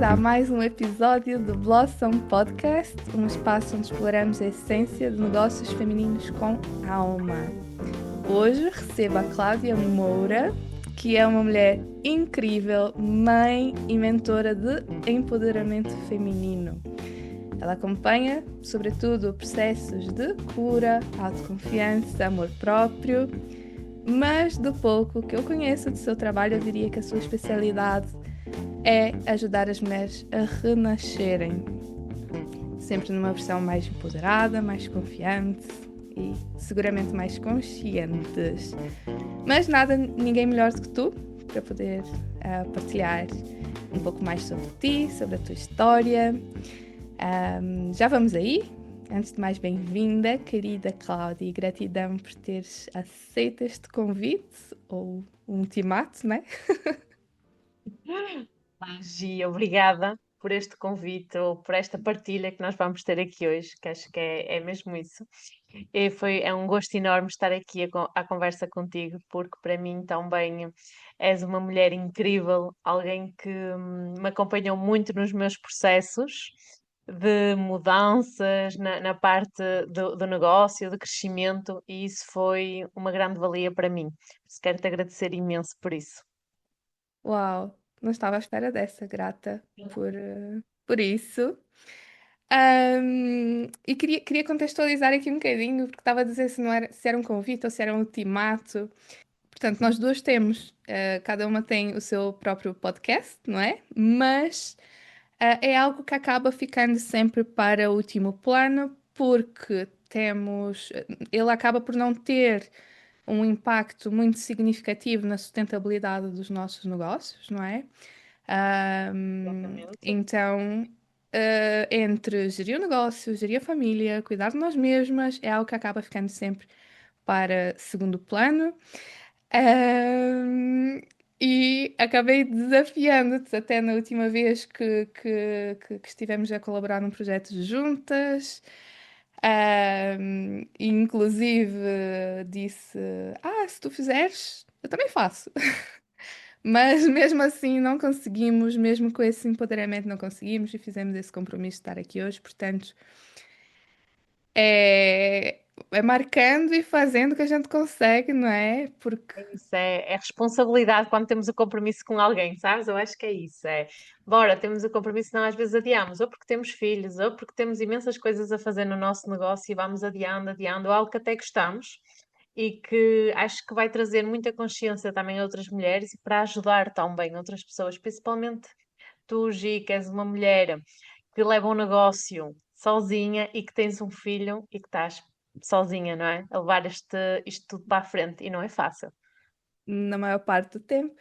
a mais um episódio do Blossom Podcast, um espaço onde exploramos a essência de negócios femininos com alma. Hoje recebo a Cláudia Moura, que é uma mulher incrível, mãe e mentora de empoderamento feminino. Ela acompanha, sobretudo, processos de cura, autoconfiança, amor próprio, mas do pouco que eu conheço do seu trabalho, eu diria que a sua especialidade é ajudar as mulheres a renascerem, sempre numa versão mais empoderada, mais confiante e seguramente mais conscientes. Mas nada, ninguém melhor do que tu para poder partilhar um pouco mais sobre ti, sobre a tua história. Já vamos aí? Antes de mais, bem-vinda, querida Cláudia, e gratidão por teres aceito este convite, ou um ultimato, né? Gia, obrigada por este convite ou por esta partilha que nós vamos ter aqui hoje, que acho que é mesmo isso. É um gosto enorme estar aqui à conversa contigo, porque para mim também és uma mulher incrível, alguém que me acompanhou muito nos meus processos de mudanças na parte do negócio, do crescimento, e isso foi uma grande valia para mim. Quero-te agradecer imenso por isso. Uau, não estava à espera dessa, grata por isso. E queria contextualizar aqui um bocadinho, porque estava a dizer se era um convite ou se era um ultimato. Portanto, nós duas temos, cada uma tem o seu próprio podcast, não é? Mas é algo que acaba ficando sempre para o último plano, porque ele acaba por não ter um impacto muito significativo na sustentabilidade dos nossos negócios, não é? Exatamente. Então, entre gerir o negócio, gerir a família, cuidar de nós mesmas, é algo que acaba ficando sempre para segundo plano. Ahm, e acabei desafiando-te até na última vez que estivemos a colaborar num projeto juntas. E inclusive disse: se tu fizeres, eu também faço. Mas mesmo assim não conseguimos, mesmo com esse empoderamento, não conseguimos e fizemos esse compromisso de estar aqui hoje. Portanto, é, é marcando e fazendo que a gente consegue, não é? Porque Isso é responsabilidade quando temos o compromisso com alguém, sabes? Eu acho que é isso. Bora, temos o compromisso, não às vezes adiamos, ou porque temos filhos, ou porque temos imensas coisas a fazer no nosso negócio e vamos adiando, adiando, algo que até gostamos e que acho que vai trazer muita consciência também a outras mulheres e para ajudar também outras pessoas, principalmente tu, Gi, que és uma mulher que leva um negócio sozinha e que tens um filho e que estás sozinha, não é? A levar isto tudo para a frente e não é fácil. na maior parte do tempo.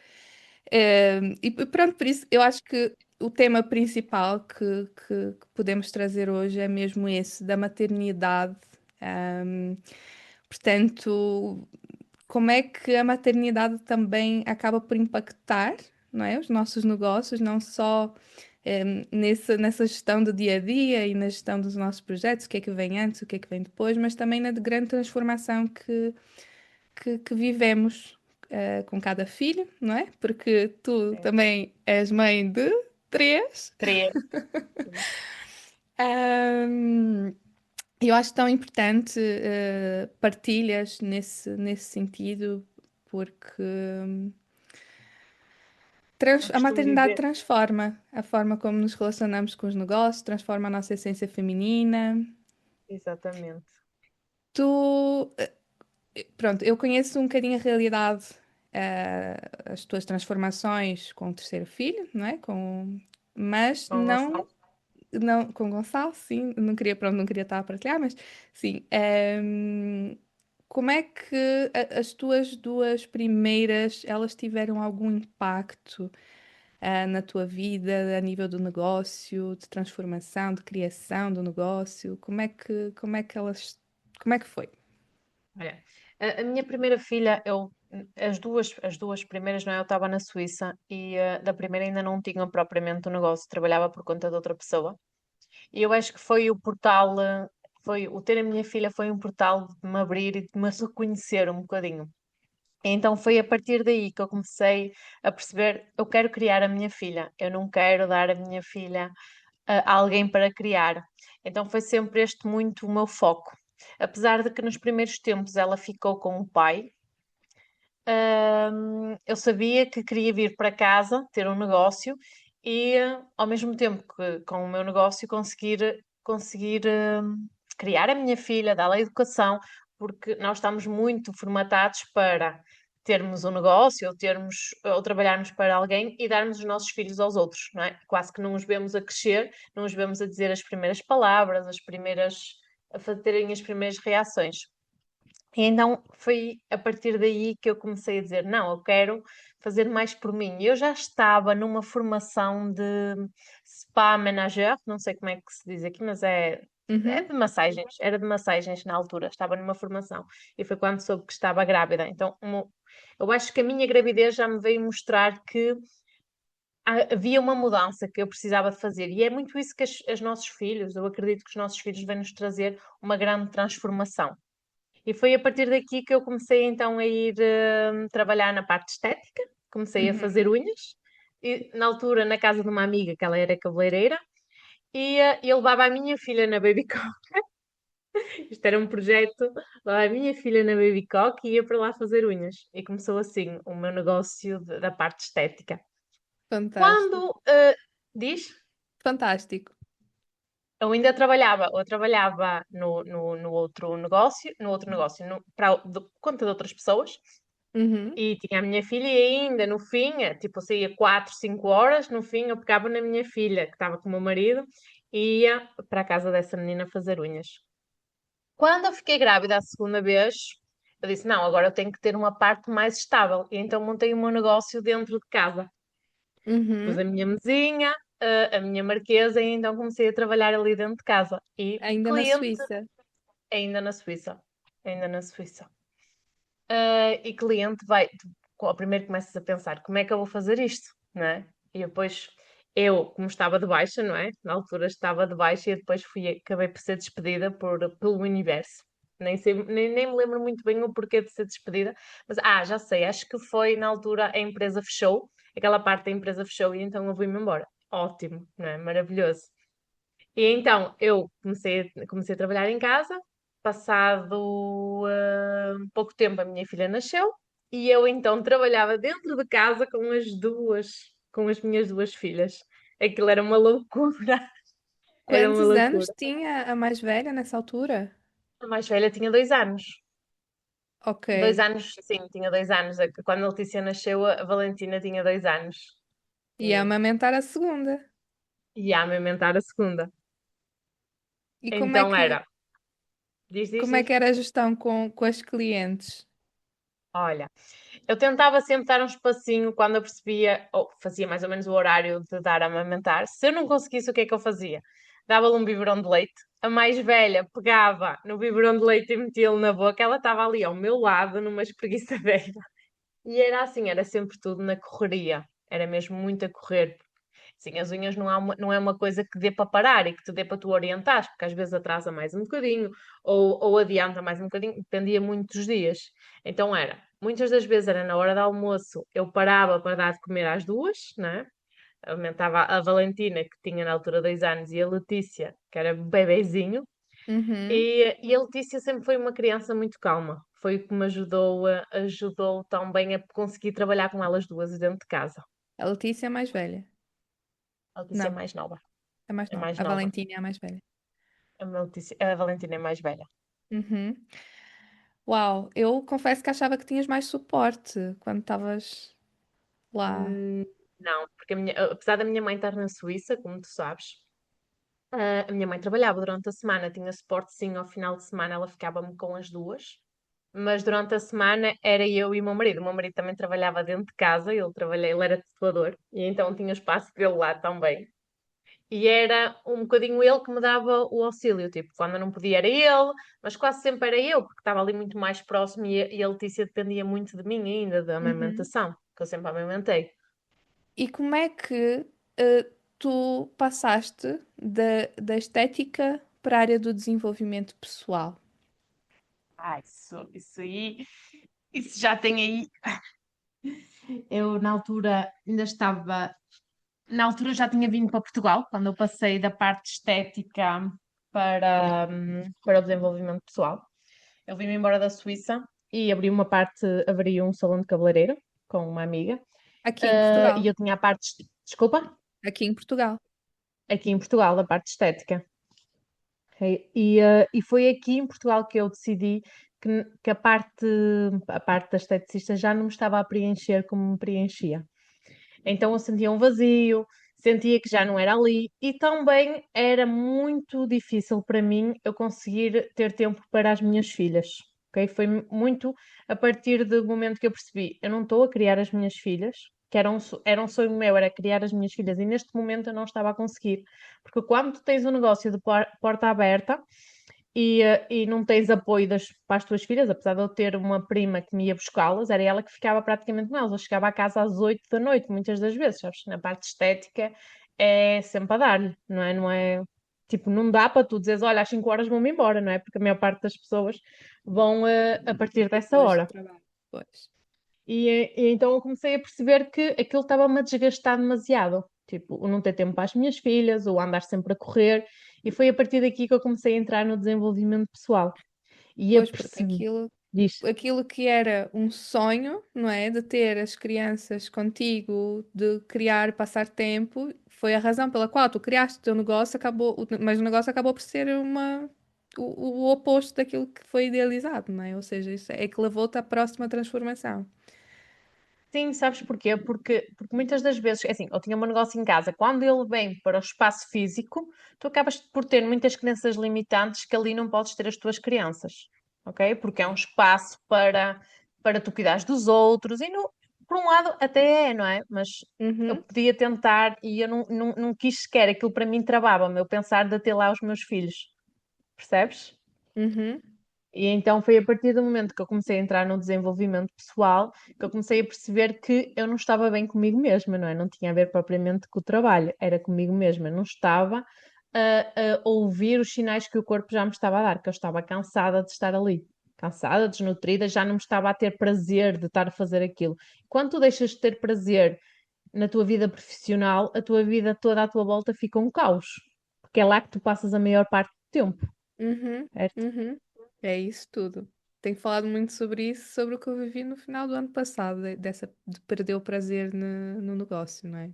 E pronto, por isso eu acho que o tema principal que podemos trazer hoje é mesmo esse, da maternidade. Ehm, Portanto, como é que a maternidade também acaba por impactar, não é, os nossos negócios, não só nessa gestão do dia a dia e na gestão dos nossos projetos, o que é que vem antes, o que é que vem depois, mas também na grande transformação que vivemos com cada filho, não é? Porque tu É. também és mãe de três. Três. Ahm, eu acho tão importante partilhas nesse sentido, porque Eu a costumo maternidade dizer, transforma a forma como nos relacionamos com os negócios, transforma a nossa essência feminina. exatamente. Tu, pronto, eu conheço um bocadinho a realidade, as tuas transformações com o terceiro filho, não é? Mas Com o não, Gonçalo. não com o Gonçalo, sim, não queria, pronto, não queria estar a partilhar, mas sim. Como é que as tuas duas primeiras, elas tiveram algum impacto, na tua vida, a nível do negócio, de transformação, de criação do negócio? Como é que foi? Olha, a minha primeira filha, as duas primeiras, não é? Eu estava na Suíça e da primeira ainda não tinha propriamente um negócio, trabalhava por conta de outra pessoa. E eu acho que foi o portal, foi o ter a minha filha foi um portal de me abrir e de me reconhecer um bocadinho. Então foi a partir daí que eu comecei a perceber, eu quero criar a minha filha, eu não quero dar a minha filha a alguém para criar. Então foi sempre este muito o meu foco. Apesar de que nos primeiros tempos ela ficou com o pai, eu sabia que queria vir para casa, ter um negócio e, ao mesmo tempo que com o meu negócio, conseguir criar a minha filha, dar-lhe a educação, porque nós estamos muito formatados para termos um negócio ou trabalharmos para alguém e darmos os nossos filhos aos outros, não é? Quase que não os vemos a crescer, não os vemos a dizer as primeiras palavras, a terem as primeiras reações. E então foi a partir daí que eu comecei a dizer: não, eu quero fazer mais por mim. Eu já estava numa formação de spa manager, não sei como é que se diz aqui, mas é Uhum. de massagens, era de massagens na altura, estava numa formação. E foi quando soube que estava grávida. Então, eu acho que a minha gravidez já me veio mostrar que havia uma mudança que eu precisava de fazer. E é muito isso que os nossos filhos, eu acredito que os nossos filhos vêm nos trazer uma grande transformação. E foi a partir daqui que eu comecei então a ir trabalhar na parte estética, comecei a fazer Uhum. unhas, e, na altura na casa de uma amiga que ela era cabeleireira, e eu levava a minha filha na Babycock. Isto era um projeto, levava a minha filha na Babycock e ia para lá fazer unhas. E começou assim o meu negócio da parte estética. Fantástico. Quando diz? Fantástico. Eu trabalhava no outro negócio, conta de outras pessoas. Uhum. E tinha a minha filha e ainda no fim, tipo, eu saía 4, 5 horas, no fim eu pegava na minha filha, que estava com o meu marido, e ia para a casa dessa menina fazer unhas. Quando eu fiquei grávida a segunda vez, eu disse, não, agora eu tenho que ter uma parte mais estável. E então montei o meu negócio dentro de casa. Pus a Uhum. minha mesinha, a minha marquesa, e então comecei a trabalhar ali dentro de casa. E Ainda na cliente Suíça. ainda na Suíça. Ainda na Suíça. E cliente vai, ao primeiro começas a pensar, como é que eu vou fazer isto, não é? E depois eu, como estava de baixa, não é? Na altura estava de baixa e depois acabei por ser despedida pelo universo. Nem sei, nem me lembro muito bem o porquê de ser despedida, mas já sei, acho que foi na altura a empresa fechou, aquela parte da empresa fechou e então eu vim-me embora. Ótimo, não é? Maravilhoso. E então eu comecei a trabalhar em casa. Passado pouco tempo, a minha filha nasceu e eu então trabalhava dentro de casa com as minhas duas filhas. Aquilo era uma loucura, era uma Quantos anos loucura. tinha a mais velha nessa altura? A mais velha tinha 2 anos. Ok. 2 anos, sim, tinha 2 anos. Quando a Letícia nasceu, a Valentina tinha 2 anos. E a Tinha. amamentar a segunda. E a amamentar a segunda. E Então era. Diz, diz, como é diz. que era a gestão com as clientes? Olha. Eu tentava sempre dar um espacinho quando eu percebia, ou fazia mais ou menos o horário de dar a amamentar. Se eu não conseguisse, o que é que eu fazia? Dava-lhe um biberão de leite. A mais velha pegava no biberão de leite e metia-lhe na boca. Ela estava ali ao meu lado, numa espreguiçadeira. E era assim, era sempre tudo na correria. Era mesmo muito a correr. Sim, as unhas não é uma coisa que dê para parar e que te dê para tu orientares, porque às vezes atrasa mais um bocadinho ou adianta mais um bocadinho, dependia muito dos dias. Então muitas das vezes era na hora do almoço, eu parava para dar de comer às duas, né? Aumentava a Valentina, que tinha na altura 2 anos, e a Letícia, que era bebezinho, Uhum. e a Letícia sempre foi uma criança muito calma. Foi o que me ajudou tão bem a conseguir trabalhar com elas duas dentro de casa. A Letícia é a mais velha. A Letícia é Não, mais nova. é mais É nova. mais A nova. Valentina é a mais velha. A Valentina é mais velha. Uhum. Uau, eu confesso que achava que tinhas mais suporte quando estavas lá. Hum, não, porque apesar da minha mãe estar na Suíça, como tu sabes, a minha mãe trabalhava durante a semana, tinha suporte sim, ao final de semana ela ficava-me com as duas, mas durante a semana era eu e o meu marido. O meu marido também trabalhava dentro de casa, ele era tatuador, e então tinha espaço dele lá também. E era um bocadinho ele que me dava o auxílio, tipo, quando eu não podia era ele, mas quase sempre era eu, porque estava ali muito mais próximo e a Letícia dependia muito de mim ainda, da Uhum. amamentação, que eu sempre amamentei. E como é que tu passaste da estética para a área do desenvolvimento pessoal? Isso aí. Isso já tem aí. Eu, na altura, ainda estava. Na altura já tinha vindo para Portugal, quando eu passei da parte estética para o desenvolvimento pessoal. Eu vim-me embora da Suíça e abri um salão de cabeleireiro com uma amiga. Aqui em E Portugal. eu tinha a parte, desculpa, Aqui em Portugal. aqui em Portugal, a parte estética. Ok? E foi aqui em Portugal que eu decidi que a parte da esteticista já não me estava a preencher como me preenchia. Então eu sentia um vazio, sentia que já não era ali e também era muito difícil para mim eu conseguir ter tempo para as minhas filhas. Ok? Foi muito a partir do momento que eu percebi, eu não estou a criar as minhas filhas, que era um sonho meu, era criar as minhas filhas, e neste momento eu não estava a conseguir. Porque quando tu tens um negócio de porta aberta, e não tens apoio para as tuas filhas, apesar de eu ter uma prima que me ia buscá-las, era ela que ficava praticamente com elas. Eu chegava a casa às 8 da noite, muitas das vezes, sabes? Na parte estética é sempre a dar-lhe, não é? Não é tipo, não dá para tu dizeres, olha, às 5 horas vou-me embora, não é? Porque a maior parte das pessoas vão a partir dessa Depois do hora. trabalho. Pois. E então eu comecei a perceber que aquilo estava-me a desgastar demasiado. Tipo, o não ter tempo para as minhas filhas, ou andar sempre a correr. E foi a partir daqui que eu comecei a entrar no desenvolvimento pessoal. E a Pois, porque perceber. Diz. aquilo que era um sonho, não é? De ter as crianças contigo, de criar, passar tempo, foi a razão pela qual tu criaste o teu negócio, mas o negócio acabou por ser o oposto daquilo que foi idealizado, não é? Ou seja, isso é que levou-te à próxima transformação. Sim, sabes porquê? Porque muitas das vezes, é assim, eu tinha um negócio em casa, quando ele vem para o espaço físico, tu acabas por ter muitas crenças limitantes que ali não podes ter as tuas crianças, ok? Porque é um espaço para tu cuidares dos outros, e por um lado até é, não é? Mas eu Uhum, podia tentar e eu não quis sequer, aquilo para mim travava-me, eu pensar de ter lá os meus filhos, percebes? uhum, E então foi a partir do momento que eu comecei a entrar no desenvolvimento pessoal que eu comecei a perceber que eu não estava bem comigo mesma, não é? Não tinha a ver propriamente com o trabalho, era comigo mesma. Não estava a ouvir os sinais que o corpo já me estava a dar, que eu estava cansada de estar ali, cansada, desnutrida, já não me estava a ter prazer de estar a fazer aquilo. Quando tu deixas de ter prazer na tua vida profissional, a tua vida toda à tua volta fica um caos, porque é lá que tu passas a maior parte do tempo, uhum, certo? uhum. É isso tudo. Tenho falado muito sobre isso, sobre o que eu vivi no final do ano passado, de perder o prazer no negócio, não é?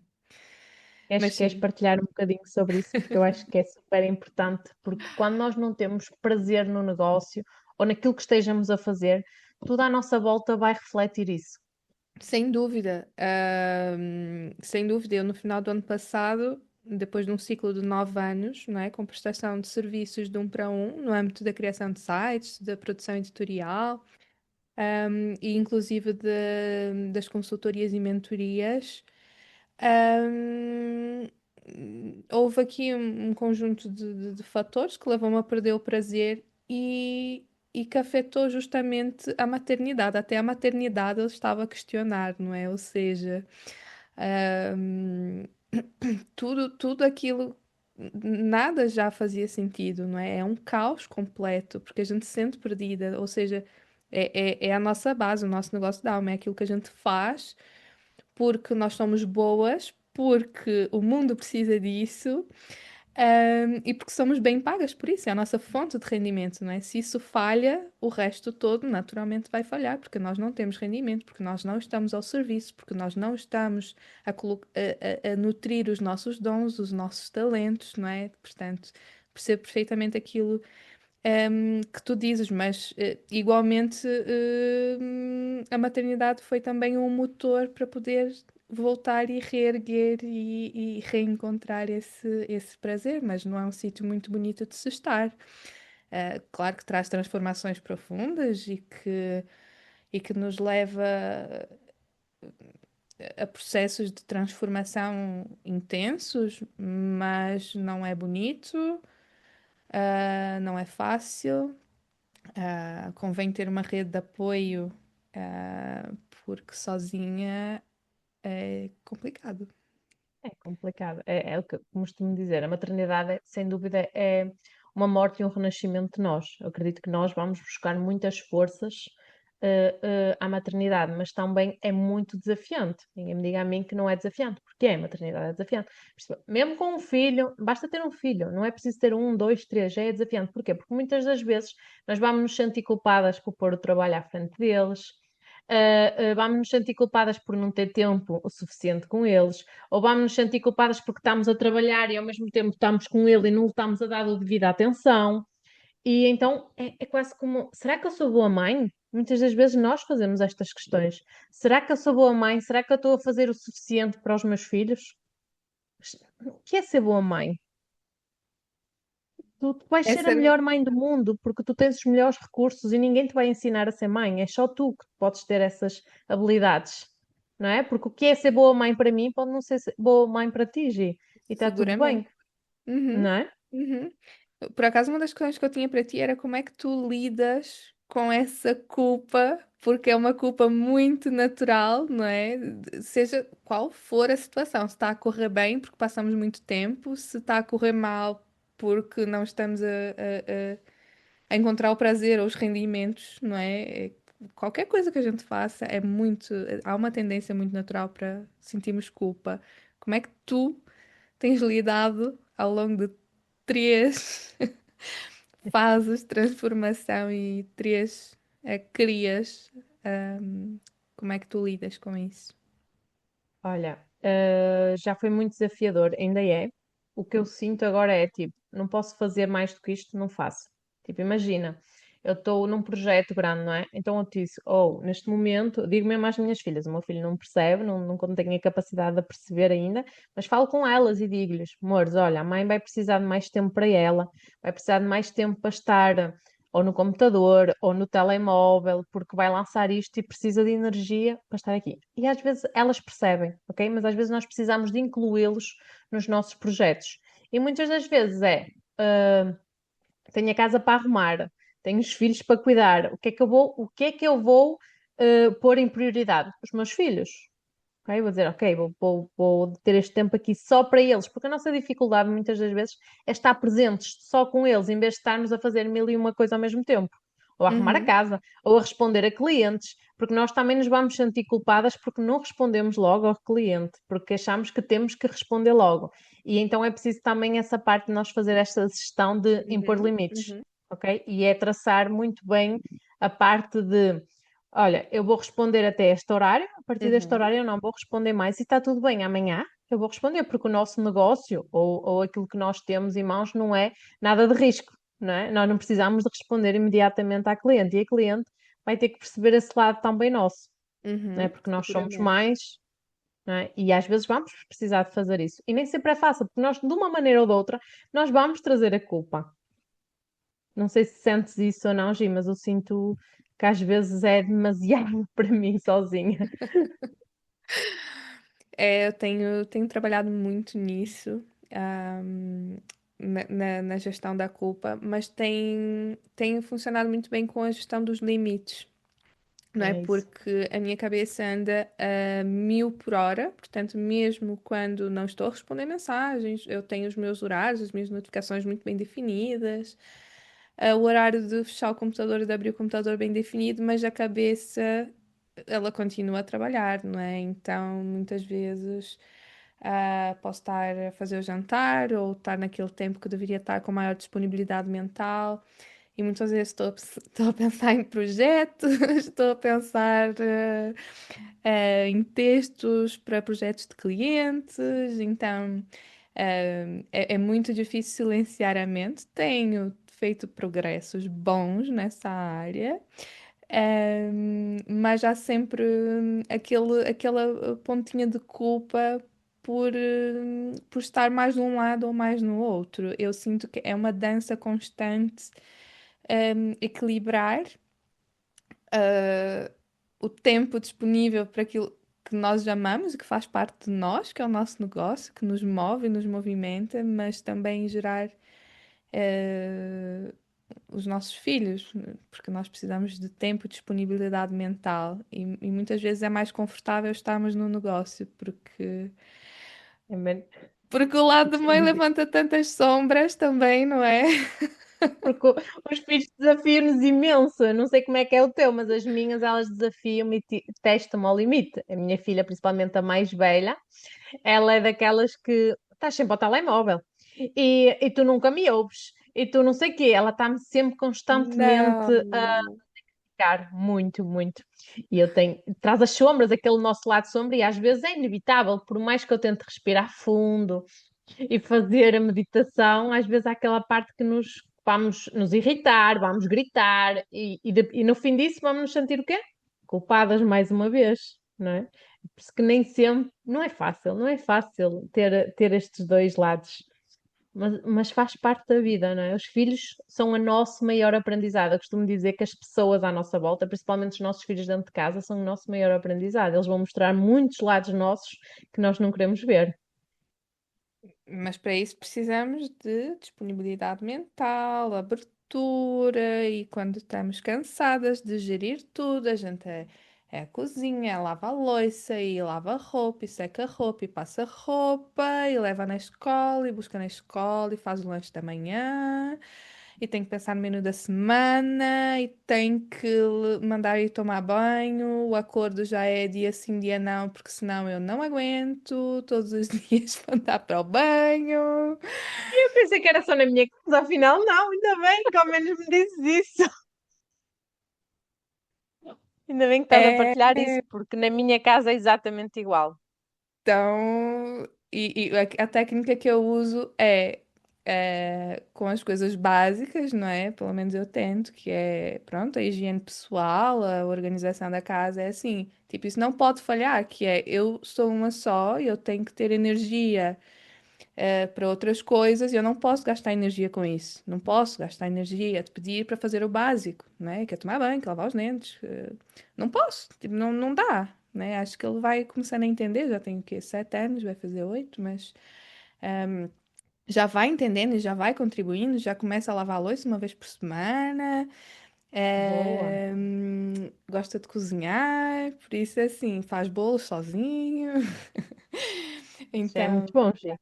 Mas Queres sim. partilhar um bocadinho sobre isso? Porque eu acho que é super importante, porque quando nós não temos prazer no negócio ou naquilo que estejamos a fazer, tudo à nossa volta vai refletir isso. Sem dúvida, sem dúvida, eu no final do ano passado, depois de um ciclo de 9 anos, não é, com prestação de serviços de um para um, no âmbito da criação de sites, da produção editorial, e inclusive das consultorias e mentorias, ahm, houve aqui um conjunto de fatores que levam-me a perder o prazer e que afetou justamente a maternidade. Até a maternidade eu estava a questionar, não é? Ou seja, ahm, tudo aquilo, nada já fazia sentido, não é? É um caos completo, porque a gente se sente perdida, ou seja, é a nossa base, o nosso negócio da alma, é aquilo que a gente faz porque nós somos boas, porque o mundo precisa disso, e porque somos bem pagas por isso, é a nossa fonte de rendimento, não é? Se isso falha, o resto todo naturalmente vai falhar, porque nós não temos rendimento, porque nós não estamos ao serviço, porque nós não estamos a nutrir os nossos dons, os nossos talentos, não é? Portanto, percebo perfeitamente aquilo que tu dizes, mas igualmente a maternidade foi também um motor para poder voltar e reerguer e reencontrar esse prazer, mas não é um sítio muito bonito de se estar. Claro que traz transformações profundas e que nos leva a processos de transformação intensos, mas não é bonito, não é fácil. Convém ter uma rede de apoio, porque sozinha é complicado. É complicado. É o que eu costumo dizer. A maternidade, sem dúvida, é uma morte e um renascimento de nós. Eu acredito que nós vamos buscar muitas forças, à maternidade, mas também é muito desafiante. Ninguém me diga a mim que não é desafiante, porque é, a maternidade é desafiante. Mesmo com um filho, basta ter um filho, não é preciso ter um, dois, três, já é desafiante. Porquê? Porque muitas das vezes nós vamos nos sentir culpadas por pôr o trabalho à frente deles. Vamos nos sentir culpadas por não ter tempo o suficiente com eles, ou vamos nos sentir culpadas porque estamos a trabalhar e ao mesmo tempo estamos com ele e não lhe estamos a dar a devida atenção. E então é quase como: será que eu sou boa mãe? Muitas das vezes nós fazemos estas questões. Será que eu sou boa mãe? Será que eu estou a fazer o suficiente para os meus filhos? O que é ser boa mãe? Tu vais ser a Essa melhor mãe do mundo porque tu tens os melhores recursos e ninguém te vai ensinar a ser mãe. É só tu que podes ter essas habilidades, não é? Porque o que é ser boa mãe para mim pode não ser boa mãe para ti, Gi. E está tudo bem, seguramente. Uhum, não é? uhum. Por acaso, uma das questões que eu tinha para ti era como é que tu lidas com essa culpa, porque é uma culpa muito natural, não é? Seja qual for a situação, se está a correr bem porque passamos muito tempo, se está a correr mal porque não estamos a encontrar o prazer ou os rendimentos, não é? Qualquer coisa que a gente faça é muito, há uma tendência muito natural para sentirmos culpa. Como é que tu tens lidado ao longo de três fases de transformação e três crias? Como é que tu lidas com isso? Olha, já foi muito desafiador, ainda é. O que eu sinto agora é tipo, não posso fazer mais do que isto, não faço. Tipo, imagina, eu estou num projeto grande, não é? Então eu disse, ou neste momento, digo mesmo às minhas filhas, o meu filho não percebe, não tem a capacidade de perceber ainda, mas falo com elas e digo-lhes, amores, olha, a mãe vai precisar de mais tempo para ela, vai precisar de mais tempo para estar ou no computador, ou no telemóvel, porque vai lançar isto e precisa de energia para estar aqui. E às vezes elas percebem, ok? Mas às vezes nós precisamos de incluí-los nos nossos projetos. E muitas das vezes ah, tenho a casa para arrumar, tenho os filhos para cuidar. O que é que eu vou pôr em prioridade? Os meus filhos. Ok? Vou dizer, ok, vou ter este tempo aqui só para eles, porque a nossa dificuldade muitas das vezes é estar presentes só com eles, em vez de estarmos a fazer mil e uma coisa ao mesmo tempo. Ou a arrumar a Uhum, casa, ou a responder a clientes, porque nós também nos vamos sentir culpadas porque não respondemos logo ao cliente, porque achamos que temos que responder logo. E então é preciso também essa parte de nós fazer esta gestão de impor uhum, limites, uhum, ok? E é traçar muito bem a parte de: olha, eu vou responder até este horário, a partir deste uhum, horário eu não vou responder mais e está tudo bem. Amanhã eu vou responder, porque o nosso negócio ou aquilo que nós temos em mãos não é nada de risco, não é? Nós não precisamos de responder imediatamente à cliente e a cliente vai ter que perceber esse lado também nosso, não é? uhum, Porque nós somos seguramente. mais, não é? E às vezes vamos precisar de fazer isso. E nem sempre é fácil, porque nós, de uma maneira ou de outra, nós vamos trazer a culpa. Não sei se sentes isso ou não, Gi, mas eu sinto que às vezes é demasiado para mim sozinha. É, eu tenho trabalhado muito nisso, na gestão da culpa, mas tem funcionado muito bem com a gestão dos limites. Não é? É isso. Porque a minha cabeça anda a 1000 por hora, portanto, mesmo quando não estou a responder mensagens, eu tenho os meus horários, as minhas notificações muito bem definidas, o horário de fechar o computador e de abrir o computador bem definido, mas a cabeça, ela continua a trabalhar, não é? Então, muitas vezes. Posso estar a fazer o jantar ou estar naquele tempo que eu deveria estar com maior disponibilidade mental. E muitas vezes estou a pensar em projetos, estou a pensar em textos para projetos de clientes, então é muito difícil silenciar a mente. Tenho feito progressos bons nessa área, mas há sempre aquela pontinha de culpa por estar mais de um lado ou mais no outro. Eu sinto que é uma dança constante, equilibrar o tempo disponível para aquilo que nós amamos e que faz parte de nós, que é o nosso negócio, que nos move e nos movimenta, mas também gerar eh, os nossos filhos, porque nós precisamos de tempo e disponibilidade mental e muitas vezes é mais confortável estarmos no negócio É men- porque o lado da mãe levanta tantas sombras também, não é? Porque os filhos desafiam-nos imenso. Eu não sei como é que é o teu, mas as minhas, elas desafiam-me e testam-me ao limite. A minha filha, principalmente a mais velha, ela é daquelas que estás sempre ao telemóvel e tu nunca me ouves. E tu não sei o quê, ela está-me sempre constantemente a Não. ficar muito, muito. E eu tenho, traz as sombras, aquele nosso lado sombrio, e às vezes é inevitável, por mais que eu tente respirar fundo e fazer a meditação, às vezes há aquela parte que nos vamos nos irritar, vamos gritar, e no fim disso vamos nos sentir o quê? Culpadas mais uma vez, não é? Por isso que nem sempre, não é fácil ter estes dois lados. Mas faz parte da vida, não é? Os filhos são o nosso maior aprendizado. Eu costumo dizer que as pessoas à nossa volta, principalmente os nossos filhos dentro de casa, são o nosso maior aprendizado. Eles vão mostrar muitos lados nossos que nós não queremos ver. Mas para isso precisamos de disponibilidade mental, abertura e quando estamos cansadas de gerir tudo, a gente é a cozinha, lava a louça e lava a roupa e seca a roupa e passa a roupa e leva na escola e busca na escola e faz o lanche da manhã e tem que pensar no menu da semana e tem que mandar ir tomar banho. O acordo já é dia sim, dia não, porque senão eu não aguento todos os dias mandar para o banho. Eu pensei que era só na minha casa, afinal, não, ainda bem que ao menos me dizes isso. Ainda bem que estás a É, partilhar isso, porque na minha casa é exatamente igual. então, a técnica que eu uso é com as coisas básicas, não é? Pelo menos eu tento, que é, pronto, a higiene pessoal, a organização da casa, é assim. Tipo, isso não pode falhar, que é, eu sou uma só e eu tenho que ter energia para outras coisas e eu não posso gastar energia com isso. Não posso gastar energia de pedir para fazer o básico, né? Que é tomar banho, que é lavar os dentes. Não posso, tipo, não dá, né? Acho que ele vai começando a entender, já tem o quê? 7 anos, vai fazer 8, mas já vai entendendo e já vai contribuindo, já começa a lavar a louça uma vez por semana. Boa. Gosta de cozinhar, por isso assim, faz bolos sozinho. Isso é Então, muito bom, Gi.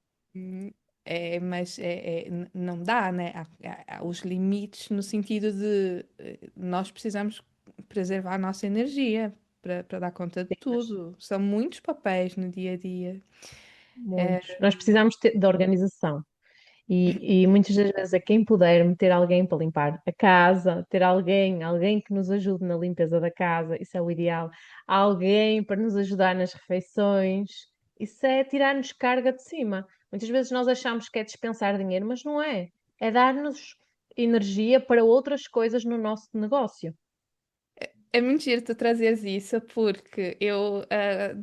mas não dá, né? Há os limites no sentido de nós precisamos preservar a nossa energia para dar conta de Sim, tudo. São muitos papéis no dia a dia. muitos. Nós precisamos de organização. E muitas das vezes é quem puder meter alguém para limpar a casa, ter alguém que nos ajude na limpeza da casa, isso é o ideal. Alguém para nos ajudar nas refeições, isso é tirar-nos carga de cima. Muitas vezes nós achamos que é dispensar dinheiro, mas não é. É dar-nos energia para outras coisas no nosso negócio. É mentira tu trazeres isso, porque eu,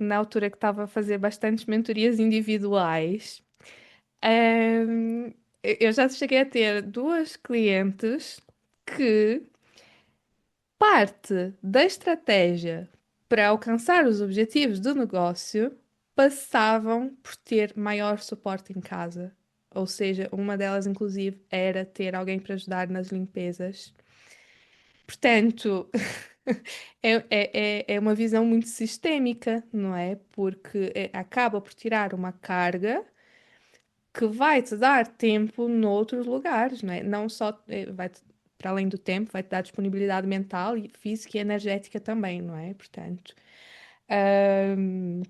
na altura que estava a fazer bastantes mentorias individuais, eu já cheguei a ter duas clientes que parte da estratégia para alcançar os objetivos do negócio passavam por ter maior suporte em casa. Ou seja, uma delas, inclusive, era ter alguém para ajudar nas limpezas. Portanto, é uma visão muito sistêmica, não é? Porque acaba por tirar uma carga que vai te dar tempo noutros lugares, não é? Não só para além do tempo, vai te dar disponibilidade mental e física e energética também, não é? Portanto, ahm,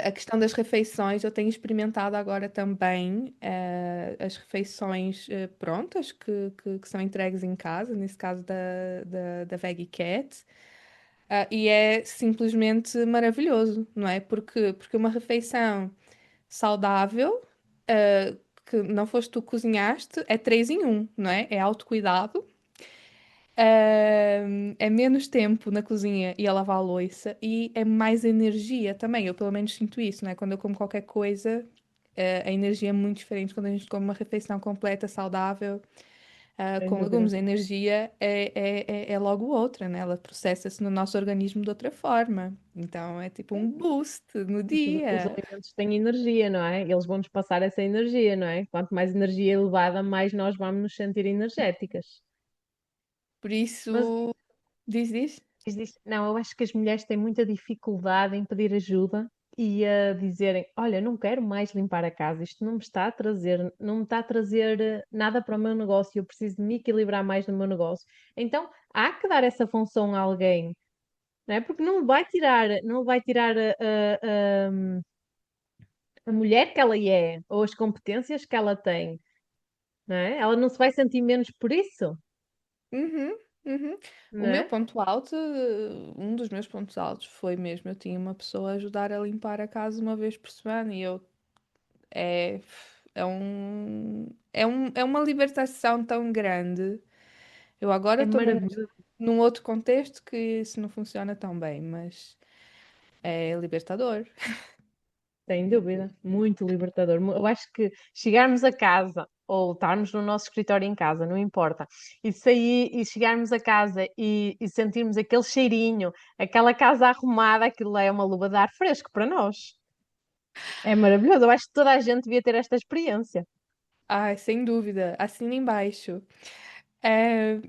a questão das refeições, eu tenho experimentado agora também as refeições prontas que são entregues em casa, nesse caso da Veggie Cat. E é simplesmente maravilhoso, não é? Porque uma refeição saudável, ah, que não foste tu que cozinhaste, é 3 em 1, não é? É autocuidado, é menos tempo na cozinha e a lavar a louça e é mais energia também. Eu pelo menos sinto isso, não é? Quando eu como qualquer coisa, a energia é muito diferente quando a gente come uma refeição completa, saudável, Sem com dúvida. legumes. A energia é logo outra, né? Ela processa-se no nosso organismo de outra forma. Então é tipo um boost no Os dia. alimentos têm energia, não é? Eles vão-nos passar essa energia, não é? Quanto mais energia elevada, mais nós vamos nos sentir energéticas. Por Mas isso, diz. não, eu acho que as mulheres têm muita dificuldade em pedir ajuda e a dizerem: Olha, não quero mais limpar a casa, isto não me está a trazer, não me está a trazer nada para o meu negócio, eu preciso de me equilibrar mais no meu negócio. Então há que dar essa função a alguém, não é? Porque não vai tirar a mulher que ela é ou as competências que ela tem, não é? Ela não se vai sentir menos por isso, Uhum, uhum. O não meu é? ponto alto, um dos meus pontos altos foi mesmo, eu tinha uma pessoa a ajudar a limpar a casa uma vez por semana e eu é, é uma libertação tão grande. Eu agora É estou maravilhoso. num outro contexto que isso não funciona tão bem, mas é libertador. Sem dúvida, muito libertador. Eu acho que chegarmos a casa ou estarmos no nosso escritório em casa, não importa, e sair e chegarmos a casa e sentirmos aquele cheirinho, aquela casa arrumada, aquilo lá é uma luva de ar fresco para nós. É maravilhoso. Eu acho que toda a gente devia ter esta experiência. Ai, sem dúvida, assina embaixo. É,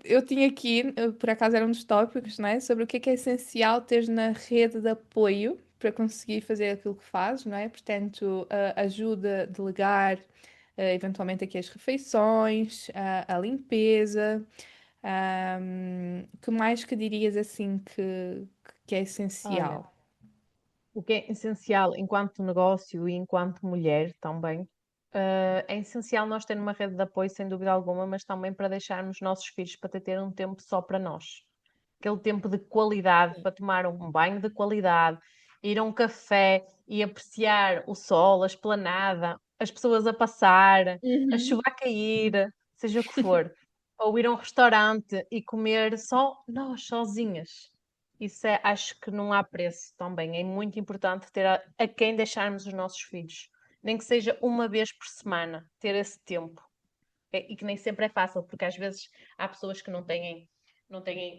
eu tinha aqui, por acaso era um dos tópicos, né, sobre o que é essencial ter na rede de apoio para conseguir fazer aquilo que fazes, não é? Portanto, ajuda, delegar, eventualmente aqui as refeições, a limpeza. Que mais que dirias assim que é Olha, essencial? o que é essencial enquanto negócio e enquanto mulher também, é essencial nós termos uma rede de apoio, sem dúvida alguma, mas também para deixarmos nossos filhos para ter um tempo só para nós. Aquele tempo de qualidade para tomar um banho de qualidade, ir a um café e apreciar o sol, a esplanada, as pessoas a passar, a Uhum. chuva a cair, seja o que for. Ou ir a um restaurante e comer só nós, sozinhas. Isso é, acho que não há preço também. É muito importante ter a quem deixarmos os nossos filhos. Nem que seja uma vez por semana, ter esse tempo. E que nem sempre é fácil, porque às vezes há pessoas que não têm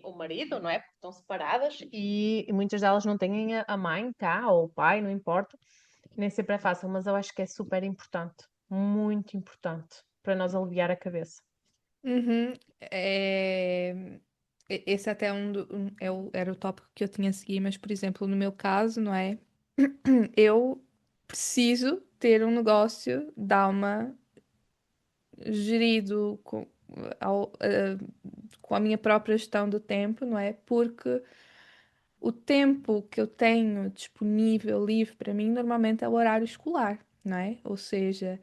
o marido, não é? Porque estão separadas e muitas delas não têm a mãe cá ou o pai, não importa. Nem sempre é fácil, mas eu acho que é super importante, muito importante, para nós aliviar a cabeça. Uhum. Esse até era o tópico que eu tinha a seguir, mas, por exemplo, no meu caso, não é? Eu preciso ter um negócio da alma gerido com a minha própria gestão do tempo, não é? Porque o tempo que eu tenho disponível, livre para mim, normalmente é o horário escolar, não é? Ou seja,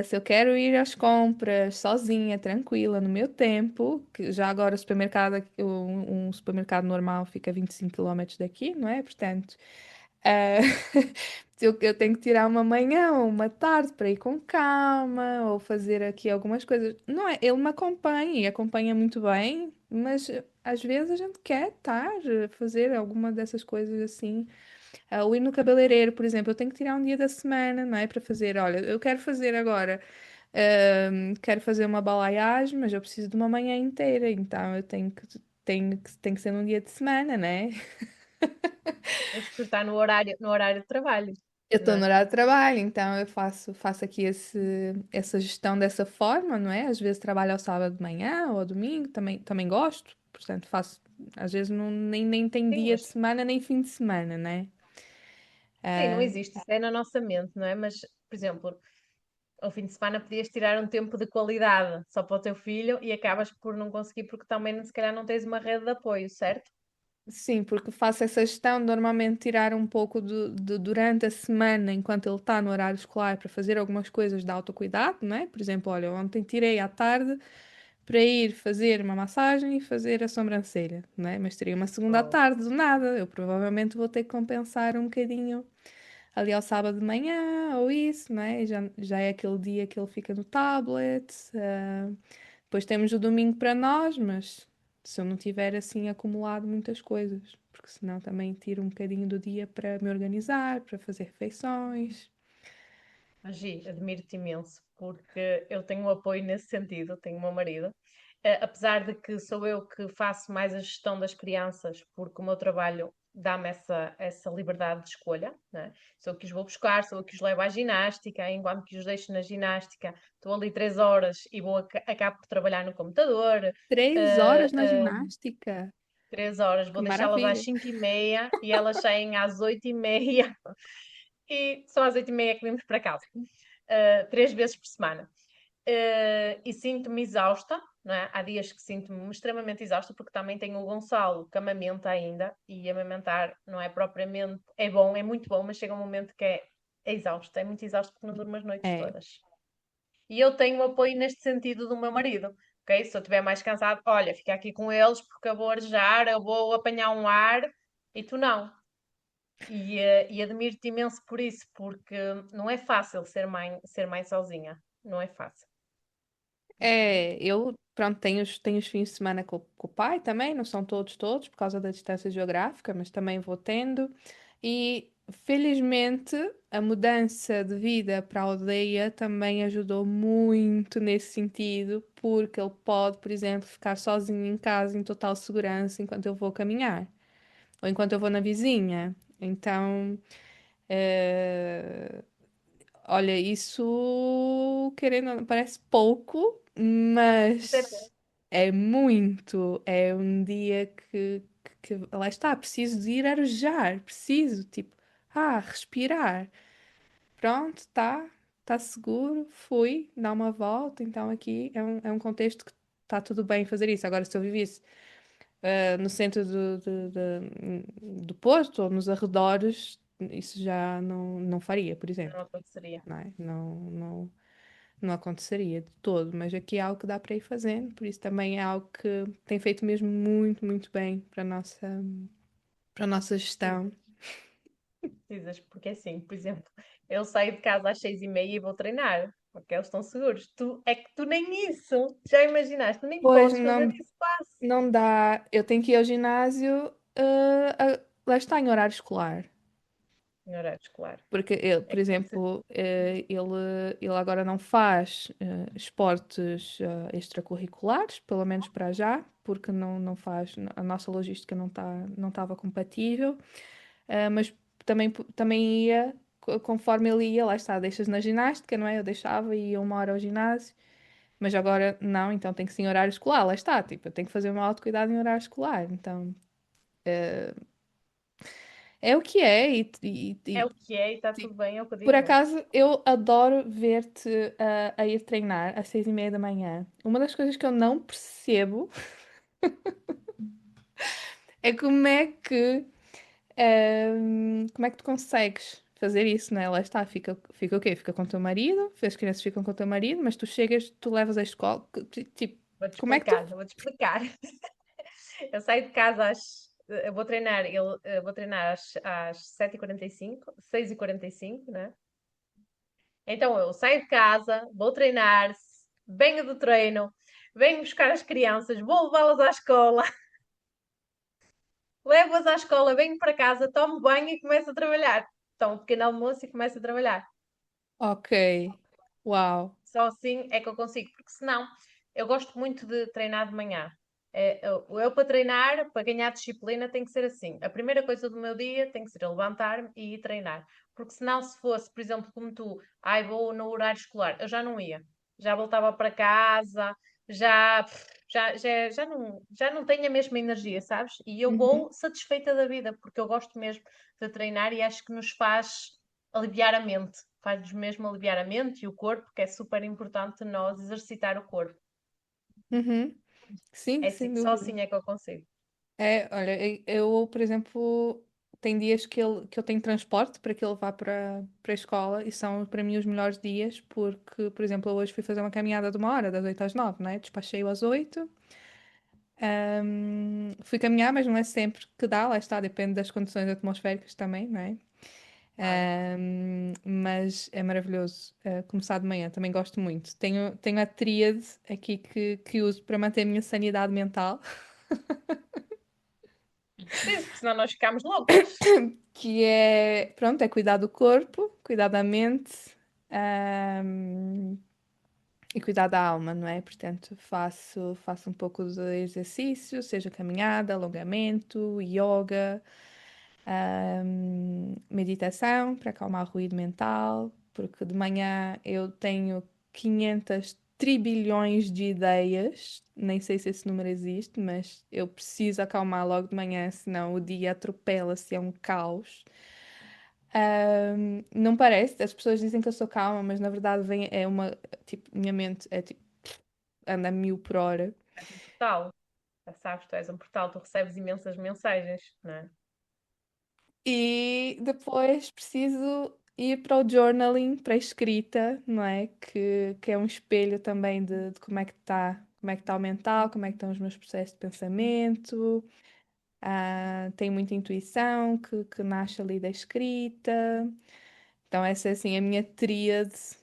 se eu quero ir às compras sozinha, tranquila, no meu tempo, que já agora o supermercado, um supermercado normal fica a 25 km daqui, não é? Portanto, eh, se eu tenho que tirar uma manhã ou uma tarde para ir com calma, ou fazer aqui algumas coisas. Não é? Ele me acompanha e acompanha muito bem, mas às vezes a gente quer estar, fazer alguma dessas coisas assim. Ou ir no cabeleireiro, por exemplo, eu tenho que tirar um dia da semana, não é? Para fazer, olha, eu quero fazer agora, quero fazer uma balayagem, mas eu preciso de uma manhã inteira, então eu tenho que ser num dia de semana, né? Tens que estar no horário de trabalho, Eu não estou no é? horário de trabalho, então eu faço aqui essa gestão dessa forma, não é? Às vezes trabalho ao sábado de manhã ou ao domingo, também gosto, portanto faço, às vezes não, nem tem Sim, dia de mas semana nem fim de semana, né? sim, não Ah, existe, isso é na nossa mente, não é? Mas, por exemplo, ao fim de semana podias tirar um tempo de qualidade só para o teu filho e acabas por não conseguir porque também se calhar não tens uma rede de apoio, certo? sim, porque faço essa gestão de normalmente tirar um pouco durante a semana, enquanto ele está no horário escolar, para fazer algumas coisas de autocuidado, não é? Por exemplo, olha, ontem tirei à tarde para ir fazer uma massagem e fazer a sobrancelha, não é? Mas teria uma segunda à Oh, tarde, do nada. Eu provavelmente vou ter que compensar um bocadinho ali ao sábado de manhã ou isso, não é? Já é aquele dia que ele fica no tablet. Depois temos o domingo para nós, mas se eu não tiver assim acumulado muitas coisas, porque senão também tiro um bocadinho do dia para me organizar, para fazer refeições. Gi, admiro-te imenso, porque eu tenho um apoio nesse sentido, tenho o meu marido. Apesar de que sou eu que faço mais a gestão das crianças, porque o meu trabalho dá-me essa liberdade de escolha, né? Sou eu que os vou buscar, sou eu que os levo à ginástica, enquanto que os deixo na ginástica, estou ali 3 horas e acabo por trabalhar no computador. 3 horas na ginástica? 3 horas, Que vou deixá-las às maravilha. 5h30 e elas saem às 8h30 e só às 8h30 que vimos para casa. 3 vezes por semana. E sinto-me exausta, não é? Há dias que sinto-me extremamente exausta, porque também tenho o Gonçalo que amamenta ainda, e amamentar não é propriamente, é bom, é muito bom, mas chega um momento que é exausto, é muito exausto porque não durmo as noites É. todas. E eu tenho apoio neste sentido do meu marido, ok? Se eu estiver mais cansado, olha, fica aqui com eles porque eu vou arejar, eu vou apanhar um ar, e tu não. E admiro-te imenso por isso, porque não é fácil ser mãe sozinha, não é fácil. Eu, pronto, tenho os fins de semana com o pai também, não são todos, por causa da distância geográfica, mas também vou tendo. E, felizmente, a mudança de vida para a aldeia também ajudou muito nesse sentido, porque ele pode, por exemplo, ficar sozinho em casa em total segurança enquanto eu vou caminhar, ou enquanto eu vou na vizinha. Então, eh, olha, isso, querendo, ou não, parece pouco, Isso é bom. mas é muito. É um dia lá está, preciso de ir arejar, preciso, tipo, respirar. Pronto, tá seguro, fui, dar uma volta. Então aqui é um contexto que está tudo bem fazer isso. Agora, se eu vivesse no centro do Porto ou nos arredores, isso já não faria, por Não exemplo. aconteceria. Não é? Não aconteceria de todo, mas aqui é algo que dá para ir fazendo, por isso também é algo que tem feito mesmo muito, muito bem para a nossa gestão. Precisas, porque assim, por exemplo, eu saio de casa às 6h30 e vou treinar, porque eles estão seguros. É que tu nem isso, já imaginaste, tu nem Pois podes fazer não, isso quase. não dá, eu tenho que ir ao ginásio, lá está em horário escolar. Em horário escolar. Porque, ele, É por que tem que ser. exemplo, ele agora não faz esportes extracurriculares, pelo menos para já, porque não faz, a nossa logística não estava compatível. Mas também ia, conforme ele ia, lá está, deixas na ginástica, não é? Eu deixava e ia 1 hora ao ginásio, mas agora não, então tem que ser em horário escolar, lá está, tipo, eu tenho que fazer o meu autocuidado em horário escolar, então é o que é, É o que é e está tudo tipo, bem, é o que eu por digo. acaso eu adoro ver-te a ir treinar às 6h30 da manhã. Uma das coisas que eu não percebo é como é que tu consegues fazer isso, né? Lá está, fica o quê? Fica com o teu marido, as crianças ficam com o teu marido, mas tu chegas, tu levas a escola, tipo, Vou-te como é que tu... explicar, vou-te explicar. Eu saio de casa eu vou treinar, eu vou treinar às 7h45, 6h45, né? Então eu saio de casa, vou treinar, venho do treino, venho buscar as crianças, vou levá-las à escola, levo-as à escola, venho para casa, tomo banho e começo a trabalhar. Tomo um pequeno almoço e começo a trabalhar. Ok, uau. Só assim é que eu consigo, porque senão eu gosto muito de treinar de manhã. Eu para treinar, para ganhar disciplina, tem que ser assim. A primeira coisa do meu dia tem que ser eu levantar-me e ir treinar. Porque senão, se fosse, por exemplo, como tu, ai, vou no horário escolar, eu já não ia. Já voltava para casa, já, já não tenho a mesma energia, sabes? E eu Uhum, vou satisfeita da vida, porque eu gosto mesmo de treinar e acho que nos faz aliviar a mente. Faz-nos mesmo aliviar a mente e o corpo, que é super importante nós exercitar o corpo. uhum. Sim, É sem assim, só dúvida. assim é que eu consigo. Olha, eu, por exemplo, tem dias que eu tenho transporte para que ele vá para a escola e são para mim os melhores dias porque, por exemplo, eu hoje fui fazer uma caminhada de 1 hora, das 8 às 9, né? Despachei-o às 8. Fui caminhar, mas não é sempre que dá, lá está, depende das condições atmosféricas também, não é? Claro. Mas é maravilhoso começar de manhã, também gosto muito. Tenho a tríade aqui que uso para manter a minha sanidade mental, Preciso, porque senão nós ficamos loucas. que pronto, é cuidar do corpo, cuidar da mente, ahm, e cuidar da alma, não é? Portanto, faço um pouco de exercício, seja caminhada, alongamento, yoga, meditação para acalmar o ruído mental, porque de manhã eu tenho 500 trilhões de ideias. Nem sei se esse número existe, mas eu preciso acalmar logo de manhã, senão o dia atropela-se, é um caos. Não parece, as pessoas dizem que eu sou calma, mas na verdade é uma, tipo, minha mente é tipo, anda a 1000 por hora. És um portal, já sabes, tu és um portal, tu recebes imensas mensagens, não é? E depois preciso ir para o journaling, para a escrita, não é? Que é um espelho também de como é que está o mental, como é que estão os meus processos de pensamento. Tenho muita intuição que nasce ali da escrita. Então, essa é assim a minha tríade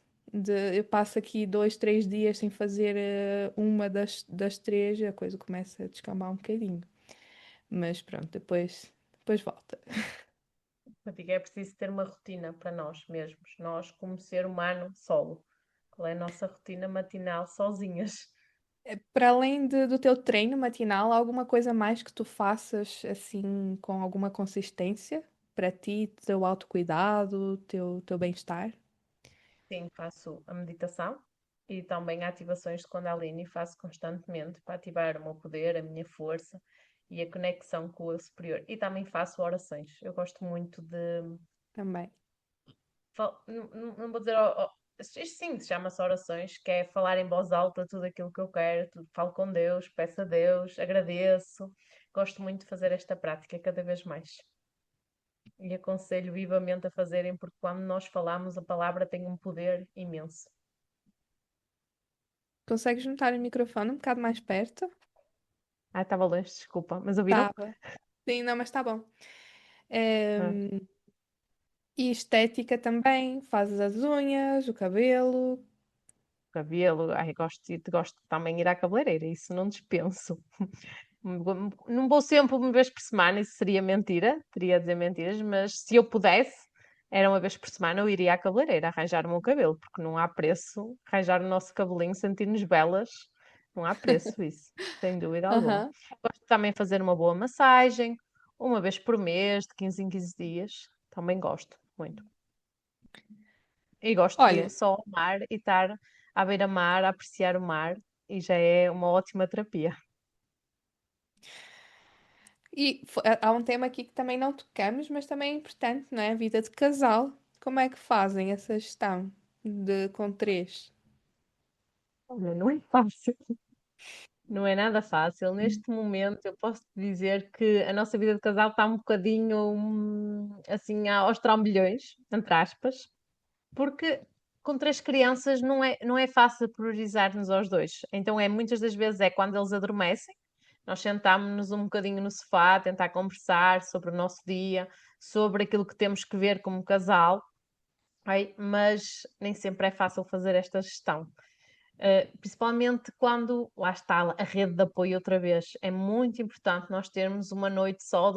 eu passo aqui 2, 3 dias sem fazer uma das três, a coisa começa a descambar um bocadinho. Mas pronto, depois volta. Eu digo, é preciso ter uma rotina para nós mesmos, nós como ser humano solo. Qual é a nossa rotina matinal sozinhas? Para além do teu treino matinal, há alguma coisa mais que tu faças assim com alguma consistência para ti, teu autocuidado, teu bem-estar? Sim, faço a meditação e também ativações de Kundalini, faço constantemente para ativar o meu poder, a minha força e a conexão com o superior. E também faço orações. Eu gosto muito de. Também. Não vou dizer. Isto sim, chama-se orações, que é falar em voz alta tudo aquilo que eu quero, tudo, falo com Deus, peço a Deus, agradeço. Gosto muito de fazer esta prática cada vez mais. E aconselho vivamente a fazerem, porque quando nós falamos, a palavra tem um poder imenso. Consegues juntar o microfone um bocado mais perto? Ah, estava longe, desculpa. Mas ouviram? Tava. Sim, não, mas tá bom. Ah, E estética também, fazes as unhas, o cabelo. cabelo. Ai, gosto também de ir à cabeleireira, isso não dispenso. Não vou sempre uma vez por semana, isso seria mentira, teria a dizer mentiras, mas se eu pudesse, era uma vez por semana, eu iria à cabeleireira arranjar o meu cabelo, porque não há preço arranjar o nosso cabelinho, sentir-nos belas, não há preço isso, sem dúvida alguma. Aham. Gosto também de fazer uma boa massagem, uma vez por mês, de 15 em 15 dias, também gosto muito. E gosto de ir Olha, só ao mar e estar à beira-mar, a apreciar o mar, e já é uma ótima terapia. há um tema aqui que também não tocamos, mas também é importante, não é? A vida de casal. Como é que fazem essa gestão com três? Olha, não é fácil. Não é nada fácil. Neste momento, eu posso te dizer que a nossa vida de casal está um bocadinho assim aos trambolhões, entre aspas, porque com três crianças não é fácil priorizar-nos aos dois. Então, muitas das vezes é quando eles adormecem, nós sentámos-nos um bocadinho no sofá, a tentar conversar sobre o nosso dia, sobre aquilo que temos que ver como casal, mas nem sempre é fácil fazer esta gestão. Principalmente quando, lá está, a rede de apoio outra vez. É muito importante nós termos uma noite só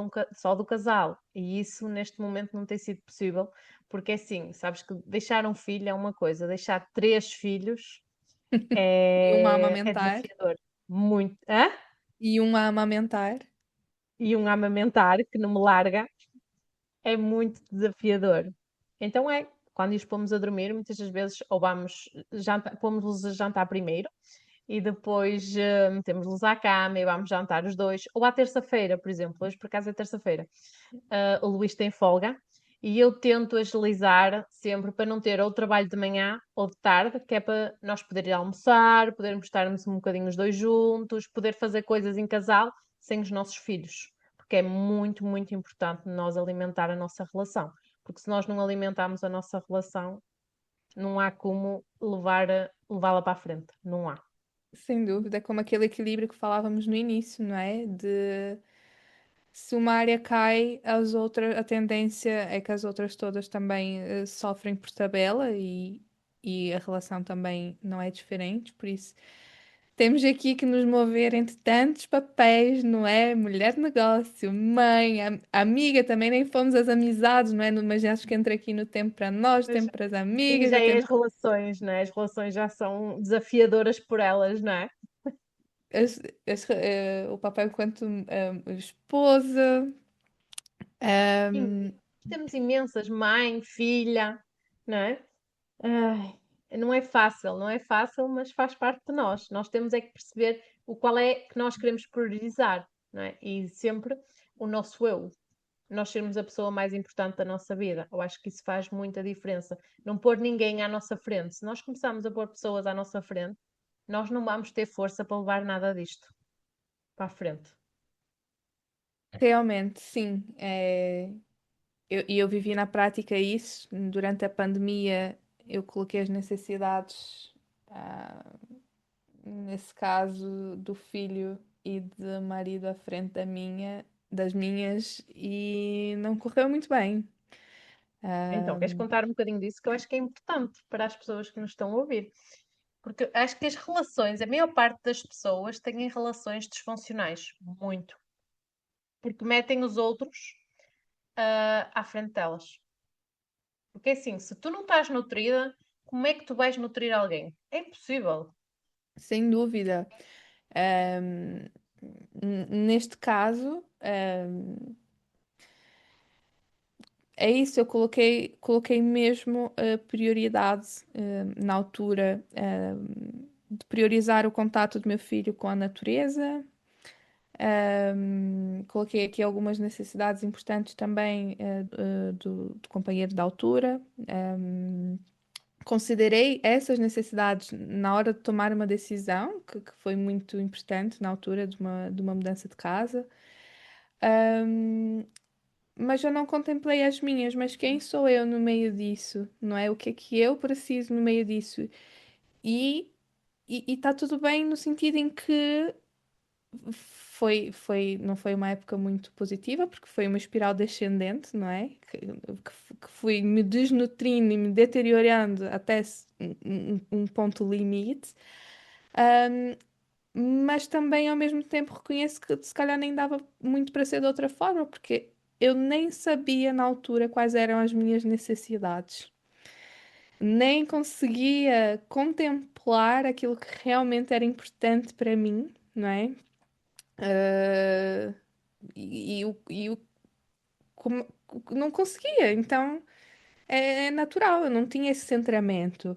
do casal. E isso neste momento não tem sido possível, porque é assim, sabes que deixar um filho é uma coisa, deixar três filhos E uma a é amamentar. desafiador. Muito. Hã? E uma a amamentar. E um a amamentar que não me larga é muito desafiador. Então quando os pomos a dormir, muitas das vezes ou vamos jantar, pomos-los a jantar primeiro e depois metemos-los à cama e vamos jantar os dois. Ou à terça-feira, por exemplo, hoje por acaso é terça-feira, o Luís tem folga e eu tento agilizar sempre para não ter ou trabalho de manhã ou de tarde, que é para nós podermos ir almoçar, podermos estarmos um bocadinho os dois juntos, poder fazer coisas em casal sem os nossos filhos. Porque é muito, muito importante nós alimentar a nossa relação. Porque se nós não alimentarmos a nossa relação, não há como levá-la para a frente. Não há. Sem dúvida, como aquele equilíbrio que falávamos no início, não é? Se uma área cai, a tendência é que as outras todas também sofrem por tabela e a relação também não é diferente, por isso temos aqui que nos mover entre tantos papéis, não é? Mulher de negócio, mãe, amiga, também nem fomos as amizades, não é? Mas acho que entra aqui no tempo para nós, Pois, tempo para as sim, amigas, já já é as temos relações, né? As relações já são desafiadoras por elas, não é? o papel enquanto esposa. Sim, Ahm, temos imensas, mãe, filha, não é? Ai. não é fácil, não é fácil, mas faz parte de nós. Nós temos é que perceber o qual é que nós queremos priorizar, não é? E sempre o nosso eu. Nós sermos a pessoa mais importante da nossa vida. Eu acho que isso faz muita diferença. Não pôr ninguém à nossa frente. Se nós começarmos a pôr pessoas à nossa frente, nós não vamos ter força para levar nada disto para a frente. Realmente, sim. Eu vivi na prática isso. Durante a pandemia, eu coloquei as necessidades, ah, nesse caso, do filho e do marido à frente das minhas, e não correu muito bem. Então, Ah, queres contar um bocadinho disso que eu acho que é importante para as pessoas que nos estão a ouvir? Porque acho que as relações, a maior parte das pessoas têm relações disfuncionais, muito, porque metem os outros, à frente delas. Porque assim, se tu não estás nutrida, como é que tu vais nutrir alguém? É impossível. Sem dúvida. Neste caso, é isso, eu coloquei mesmo a prioridade, na altura, de priorizar o contato do meu filho com a natureza. Coloquei aqui algumas necessidades importantes também, do companheiro da altura. Considerei essas necessidades na hora de tomar uma decisão, que foi muito importante na altura de uma mudança de casa. Mas eu não contemplei as minhas, mas quem sou eu no meio disso, não é? O que é que eu preciso no meio disso? E está tudo bem no sentido em que não foi uma época muito positiva, porque foi uma espiral descendente, não é? Que fui me desnutrindo e me deteriorando até um ponto limite. Mas também ao mesmo tempo reconheço que se calhar nem dava muito para ser de outra forma, porque eu nem sabia na altura quais eram as minhas necessidades, nem conseguia contemplar aquilo que realmente era importante para mim, não é? Ah, como- não conseguia, então é natural, eu não tinha esse centramento.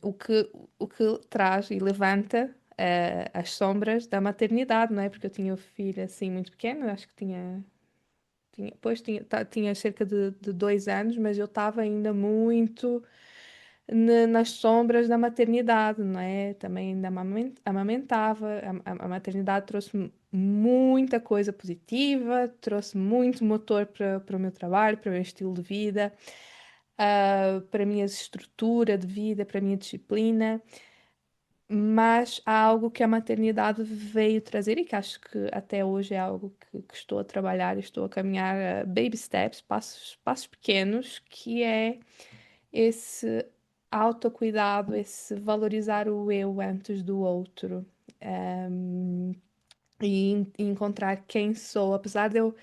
O que traz e levanta, as sombras da maternidade, não é? Porque eu tinha o filho assim muito pequeno, acho que pois tinha cerca de 2 anos, mas eu estava ainda muito nas sombras da maternidade, não é? Também ainda amamentava. A maternidade trouxe muita coisa positiva, trouxe muito motor para o meu trabalho, para o meu estilo de vida, para a minha estrutura de vida, para a minha disciplina. Mas há algo que a maternidade veio trazer e que acho que até hoje é algo que estou a trabalhar e estou a caminhar, baby steps, passos pequenos, que é esse autocuidado, esse valorizar o eu antes do outro. Um, e encontrar quem sou, apesar de eu,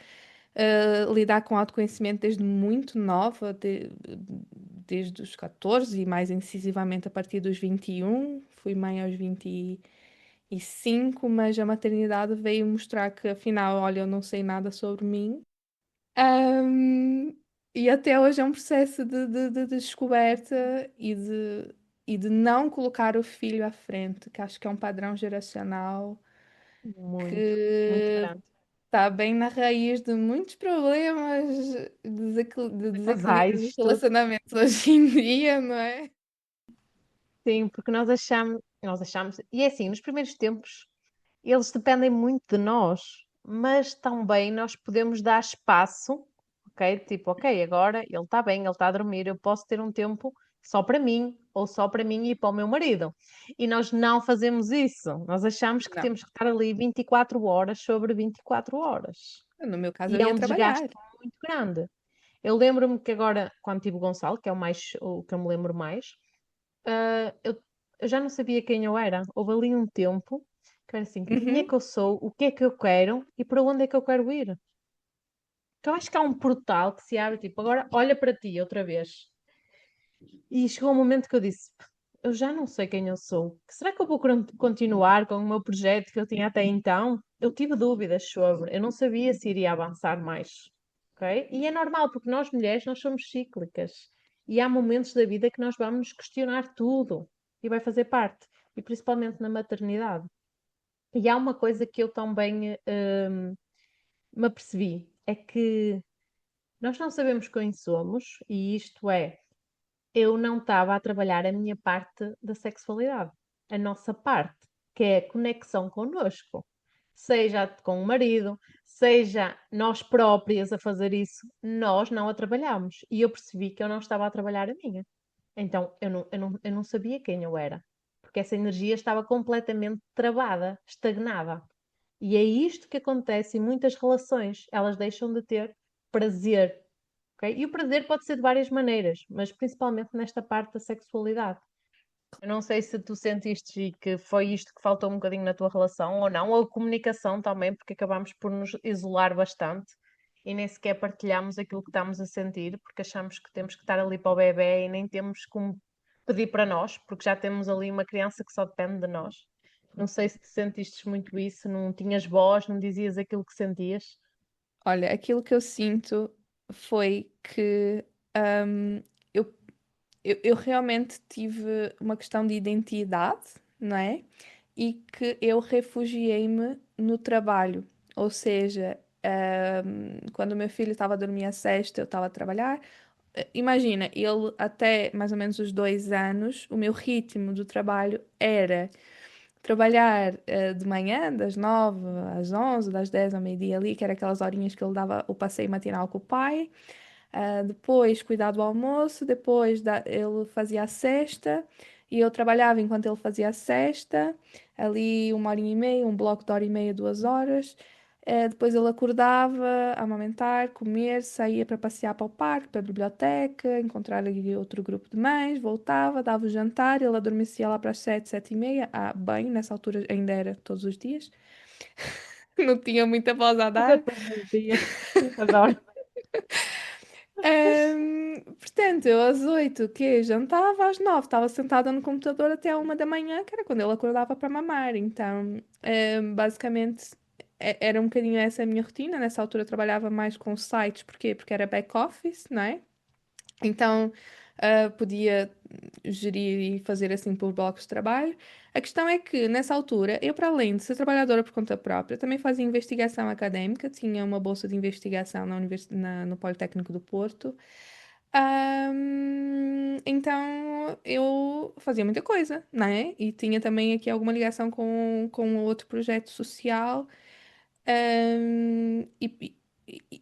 lidar com autoconhecimento desde muito nova, desde os 14 e mais incisivamente a partir dos 21, fui mãe aos 25, mas a maternidade veio mostrar que afinal, olha, eu não sei nada sobre mim. Ahm, e até hoje é um processo de descoberta e de não colocar o filho à frente, que acho que é um padrão geracional Muito, muito que grande. está bem na raiz de muitos problemas de De desequilíbrio casais, nos tudo. relacionamentos hoje em dia, não é? Sim, porque nós achamos, e é assim, nos primeiros tempos, eles dependem muito de nós, mas também nós podemos dar espaço, ok? Tipo, ok, agora ele está bem, ele está a dormir, eu posso ter um tempo só para mim, ou só para mim e para o meu marido. E nós não fazemos isso. Nós achamos que Não. temos que estar ali 24 horas sobre 24 horas. No meu caso, E eu é ia um desgaste trabalhar. muito grande. Eu lembro-me que agora, quando tive o Gonçalo, que é o que eu me lembro mais, eu já não sabia quem eu era. Houve ali um tempo que eu era assim, quem é Uhum. que eu sou, o que é que eu quero e para onde é que eu quero ir? Então acho que há um portal que se abre, tipo, agora olha para ti outra vez. E chegou um momento que eu disse, eu já não sei quem eu sou. Será que eu vou continuar com o meu projeto que eu tinha até então? Eu tive dúvidas sobre, eu não sabia se iria avançar mais. Ok? E é normal, porque nós mulheres, nós somos cíclicas. E há momentos da vida que nós vamos questionar tudo e vai fazer parte, e principalmente na maternidade. E há uma coisa que eu também me apercebi, é que nós não sabemos quem somos, e isto é, eu não estava a trabalhar a minha parte da sexualidade, a nossa parte, que é a conexão connosco, seja com o marido, seja nós próprias a fazer isso, nós não a trabalhamos. E eu percebi que eu não estava a trabalhar a minha. Então eu não sabia quem eu era, porque essa energia estava completamente travada, estagnada. E é isto que acontece em muitas relações, elas deixam de ter prazer. Ok? E o prazer pode ser de várias maneiras, mas principalmente nesta parte da sexualidade. Eu não sei se tu sentiste e que foi isto que faltou um bocadinho na tua relação ou não, ou a comunicação também, porque acabámos por nos isolar bastante e nem sequer partilhamos aquilo que estamos a sentir, porque achamos que temos que estar ali para o bebé e nem temos como pedir para nós, porque já temos ali uma criança que só depende de nós. Não sei se te sentiste muito isso, não tinhas voz, não dizias aquilo que sentias. Olha, aquilo que eu sinto foi que hum, eu, eu realmente tive uma questão de identidade, não é? E que eu refugiei-me no trabalho. Ou seja, quando o meu filho estava a dormir a sesta, eu estava a trabalhar. Imagina, ele até mais ou menos os 2 anos, o meu ritmo do trabalho era trabalhar de manhã, das 9 às 11, das 10 ao meio-dia ali, que era aquelas horinhas que ele dava o passeio matinal com o pai. Depois cuidar do almoço, depois ele fazia a cesta e eu trabalhava enquanto ele fazia a cesta, ali 1 horinha e meia, um bloco de hora e meia, 2 horas. Depois ele acordava, a amamentar, comer, saía para passear para o parque, para a biblioteca, encontrar ali outro grupo de mães, voltava, dava o jantar, ele adormecia lá para as 7, 7 e meia, banho, nessa altura ainda era todos os dias, não tinha muita voz a Nunca dar. todos os dias. Adoro. Portanto, eu às 8, que jantava, às 9 estava sentada no computador até à 1 da manhã, que era quando ele acordava para mamar. Então, basicamente, era um bocadinho essa a minha rotina. Nessa altura, eu trabalhava mais com sites, porquê? Porque era back-office, não é? Então, podia gerir e fazer assim por blocos de trabalho. A questão é que, nessa altura, eu, para além de ser trabalhadora por conta própria, também fazia investigação académica, tinha uma bolsa de investigação no Politécnico do Porto. Então, eu fazia muita coisa, né? E tinha também aqui alguma ligação com outro projeto social.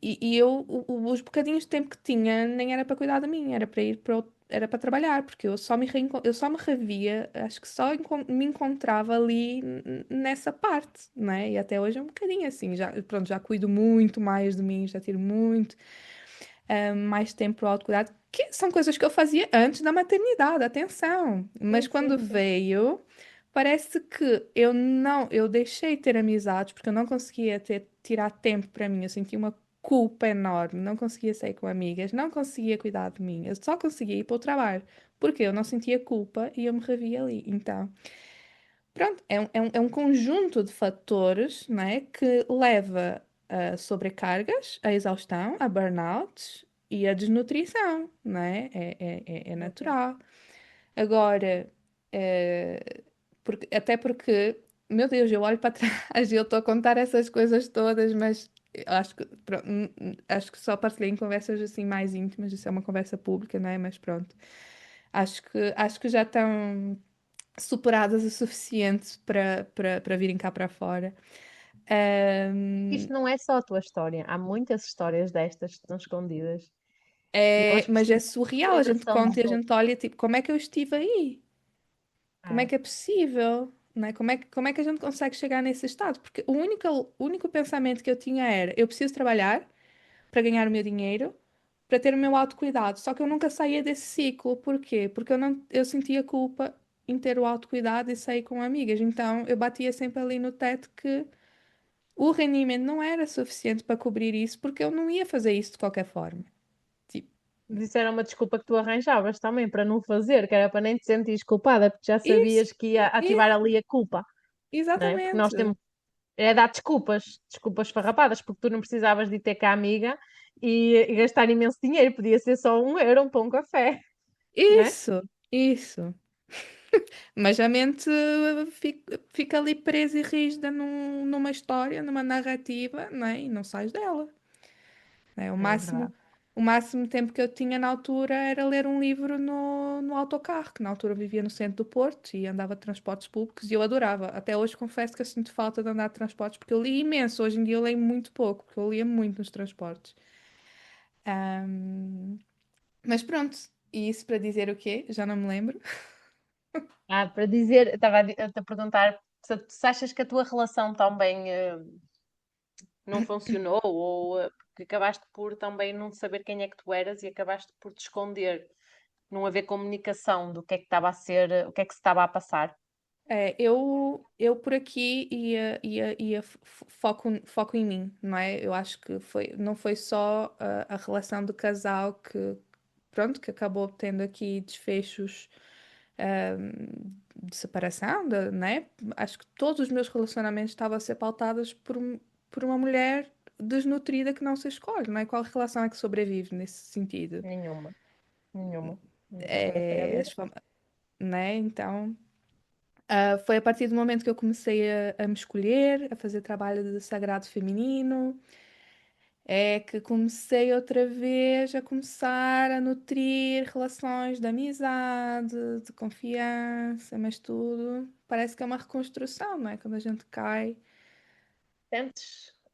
E eu, os bocadinhos de tempo que tinha, nem era para cuidar de mim, era para ir era para trabalhar, porque eu só me revia, acho que só me encontrava ali nessa parte, né? E até hoje é um bocadinho assim, já, pronto, já cuido muito mais de mim, já tiro muito mais tempo para o autocuidado, que são coisas que eu fazia antes da maternidade, atenção. Mas Sim, sim, quando sim. veio, parece que eu deixei de ter amizades porque eu não conseguia tirar tempo para mim. Eu sentia uma culpa enorme, não conseguia sair com amigas, não conseguia cuidar de mim. Eu só conseguia ir para o trabalho porque eu não sentia culpa e eu me revia ali. Então, pronto, é um conjunto de fatores, né, que leva a sobrecargas, a exaustão, a burnout e a desnutrição, né? É Ok. natural. Agora, até porque, meu Deus, eu olho para trás e eu estou a contar essas coisas todas, mas eu acho que, acho que só partilhei em conversas assim mais íntimas, isso é uma conversa pública, não é? Mas pronto, acho que já estão superadas o suficiente para virem cá para fora. Ahm, Isto não é só a tua história, há muitas histórias destas que estão escondidas e nós mas é precisamos de surreal, a gente atenção conta dos e a outros. gente olha, tipo, como é que eu estive aí? Como é É. que é possível? Não é? Como é que a gente consegue chegar nesse estado? Porque o único pensamento que eu tinha era, eu preciso trabalhar para ganhar o meu dinheiro, para ter o meu autocuidado. Só que eu nunca saía desse ciclo. Porquê? Porque eu sentia culpa em ter o autocuidado e sair com amigas. Então eu batia sempre ali no teto que o rendimento não era suficiente para cobrir isso, porque eu não ia fazer isso de qualquer forma. Tipo, Disseram uma desculpa que tu arranjavas também para não fazer, que era para nem te sentires culpada, porque já isso, sabias que ia ativar isso, ali a culpa, não é? Porque nós exatamente. temos é dar desculpas, desculpas farrapadas, porque tu não precisavas de ir ter cá a amiga e gastar imenso dinheiro, podia ser só 1 euro para um café. não é? Isso. Mas a mente fica ali presa e rígida numa história, numa narrativa, né? E não sais dela. Né? É verdade. O máximo tempo que eu tinha na altura era ler um livro no autocarro, que na altura eu vivia no centro do Porto e andava de transportes públicos e eu adorava. Até hoje confesso que eu sinto falta de andar de transportes, porque eu li imenso. Hoje em dia eu leio muito pouco, porque eu lia muito nos transportes. Ahm, mas pronto, e isso para dizer o quê? Já não me lembro. Para dizer, estava a te perguntar se achas que a tua relação também não funcionou ou que acabaste por também não saber quem é que tu eras e acabaste por te esconder, não haver comunicação do que é que estava a ser, o que é que se estava a passar. É, eu por aqui ia foco em mim, não é? Eu acho que não foi só a relação do casal pronto, que acabou tendo aqui desfechos, de separação, né? Acho que todos os meus relacionamentos estavam a ser pautados por uma mulher desnutrida que não se escolhe, não é? Qual relação é que sobrevive nesse sentido? Nenhuma, nenhuma. Nenhuma foi a É, vida. né? Então. Foi a partir do momento que eu comecei a me escolher, a fazer trabalho de sagrado feminino, é que comecei outra vez a começar a nutrir relações de amizade, de confiança, mas tudo parece que é uma reconstrução, não é? Quando a gente cai.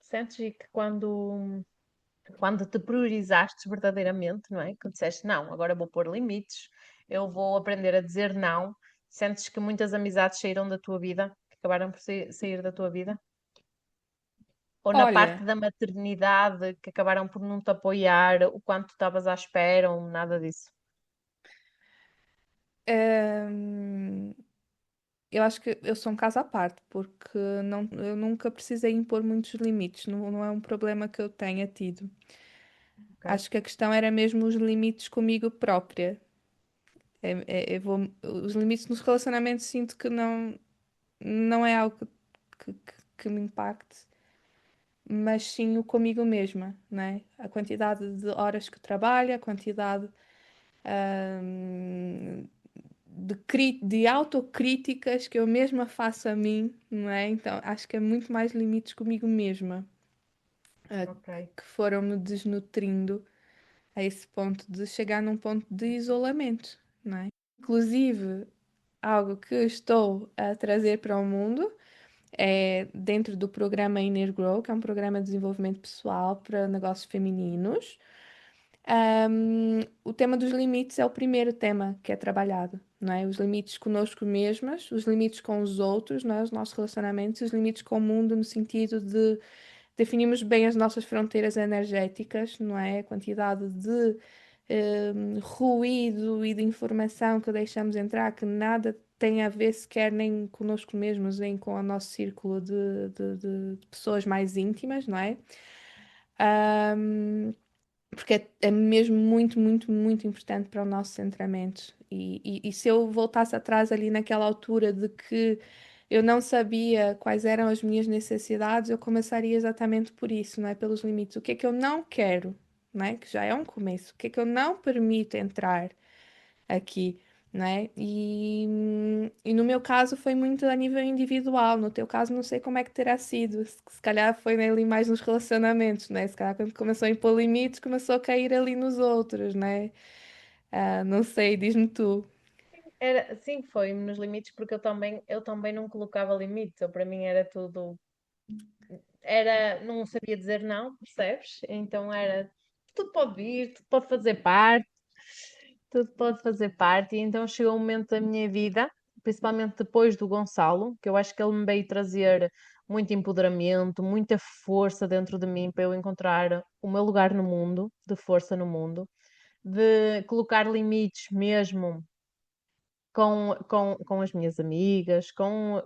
Sentes e que quando te priorizaste verdadeiramente, não é? Que disseste, não, agora vou pôr limites, eu vou aprender a dizer não. Sentes que muitas amizades saíram da tua vida, que acabaram por sair da tua vida? Ou na parte Olha, da maternidade, que acabaram por não te apoiar o quanto tu estavas à espera, ou nada disso? hum, eu acho que eu sou um caso à parte, porque eu nunca precisei impor muitos limites, não é um problema que eu tenha tido. Ok, Acho que a questão era mesmo os limites comigo própria. Os limites nos relacionamentos sinto que não é algo que me impacte, mas sim o comigo mesma, né? A quantidade de horas que trabalho, a quantidade, ahm, de autocríticas que eu mesma faço a mim, não é? Então acho que é muito mais limites comigo mesma, ok. que foram me desnutrindo a esse ponto de chegar num ponto de isolamento, não é? Inclusive, algo que estou a trazer para o mundo é dentro do programa Inner Grow, que é um programa de desenvolvimento pessoal para negócios femininos. O tema dos limites é o primeiro tema que é trabalhado, não é? Os limites conosco mesmas, os limites com os outros, não é? Os nossos relacionamentos, os limites com o mundo no sentido de definirmos bem as nossas fronteiras energéticas, não é? A quantidade de ruído e de informação que deixamos entrar, que nada tem a ver sequer nem connosco mesmos, nem com o nosso círculo de pessoas mais íntimas, não é? Ahm, Porque é mesmo muito, muito, muito importante para o nosso centramento. E se eu voltasse atrás ali naquela altura de que eu não sabia quais eram as minhas necessidades, eu começaria exatamente por isso, não é? Pelos limites. O que é que eu não quero, não é? Que já é um começo. O que é que eu não permito entrar aqui, não é? E no meu caso foi muito a nível individual. No teu caso, não sei como é que terá sido. Se calhar foi ali mais nos relacionamentos, né? Se calhar quando começou a impor limites, começou a cair ali nos outros, né? Não sei, diz-me tu. Era, sim, foi nos limites, porque eu também não colocava limites, ou para mim era tudo, não sabia dizer não, percebes? Então era, tudo pode vir, tudo pode fazer parte, tudo pode fazer parte, e então chegou um momento da minha vida, principalmente depois do Gonçalo, que eu acho que ele me veio trazer muito empoderamento, muita força dentro de mim para eu encontrar o meu lugar no mundo, de força no mundo, de colocar limites mesmo com as minhas amigas, com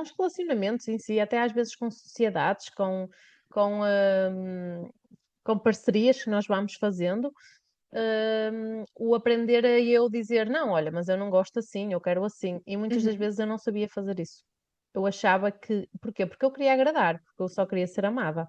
os relacionamentos em si, até às vezes com sociedades, com, hum, com parcerias que nós vamos fazendo, o aprender a eu dizer, não, olha, mas eu não gosto assim, eu quero assim. E muitas das Uhum, vezes eu não sabia fazer isso. Eu achava que. Porquê? Porque eu queria agradar, porque eu só queria ser amada.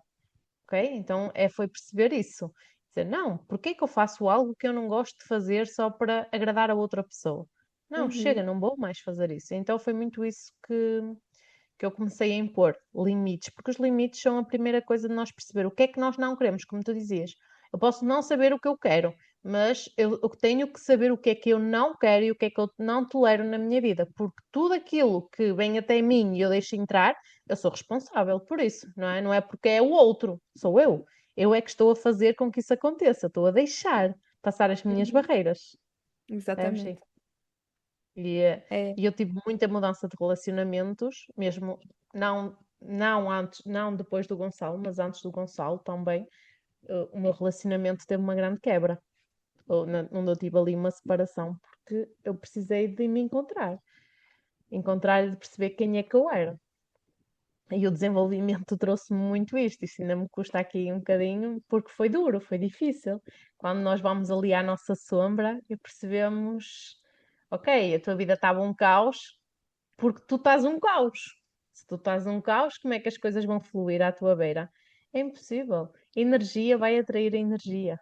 Ok? Então foi perceber isso. Dizer, não, porque é que eu faço algo que eu não gosto de fazer só para agradar a outra pessoa? Não, chega, Uhum, não vou mais fazer isso. Então foi muito isso que eu comecei a impor, limites, porque os limites são a primeira coisa de nós perceber o que é que nós não queremos, como tu dizias. Eu posso não saber o que eu quero, mas eu tenho que saber o que é que eu não quero e o que é que eu não tolero na minha vida, porque tudo aquilo que vem até mim e eu deixo entrar, eu sou responsável por isso, não é? Não é porque é o outro, sou eu. Eu é que estou a fazer com que isso aconteça, estou a deixar passar as minhas uhum, barreiras. Percebes? exatamente. E, É. e eu tive muita mudança de relacionamentos, mesmo não antes, não depois do Gonçalo, mas antes do Gonçalo também. O meu relacionamento teve uma grande quebra, onde eu tive ali uma separação, porque eu precisei de me encontrar e de perceber quem é que eu era. E o desenvolvimento trouxe-me muito isto. Isto ainda me custa aqui um bocadinho, porque foi duro, foi difícil. Quando nós vamos ali à nossa sombra e percebemos, ok, a tua vida estava um caos, porque tu estás um caos. Se tu estás um caos, como é que as coisas vão fluir à tua beira? É impossível. Energia vai atrair a energia.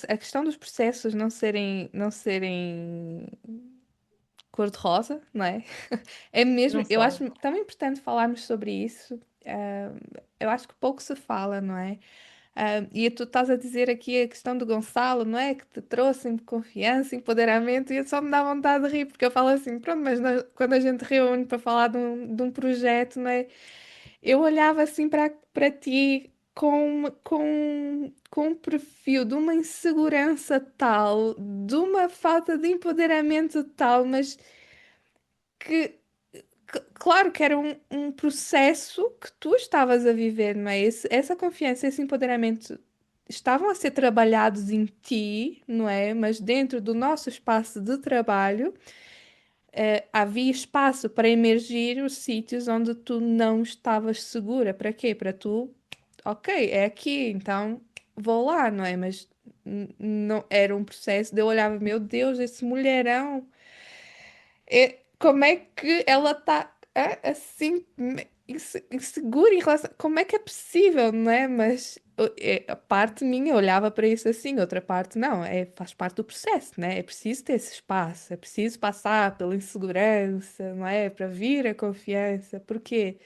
A questão dos processos não serem cor-de-rosa, não é? É mesmo, Não eu são. acho tão importante falarmos sobre isso. Eu acho que pouco se fala, não é? E tu estás a dizer aqui a questão do Gonçalo, não é? Que te trouxe confiança, empoderamento, e eu só me dá vontade de rir, porque eu falo assim, pronto, mas quando a gente reúne para falar de um projeto, não é? Eu olhava assim para ti com um perfil de uma insegurança tal, de uma falta de empoderamento tal, mas que claro que era um processo que tu estavas a viver, não é? Essa confiança, esse empoderamento estavam a ser trabalhados em ti, não é? Mas dentro do nosso espaço de trabalho, havia espaço para emergir os sítios onde tu não estavas segura. Para quê? Para tu, ok, é aqui, então vou lá, não é? Mas não era um processo de eu olhava, meu Deus, esse mulherão. Como é que ela está assim insegura em relação. Como é que é possível, não é? Mas a parte minha olhava para isso assim, outra parte não, faz parte do processo, né? É preciso ter esse espaço, é preciso passar pela insegurança, não é? Para vir a confiança. Porquê?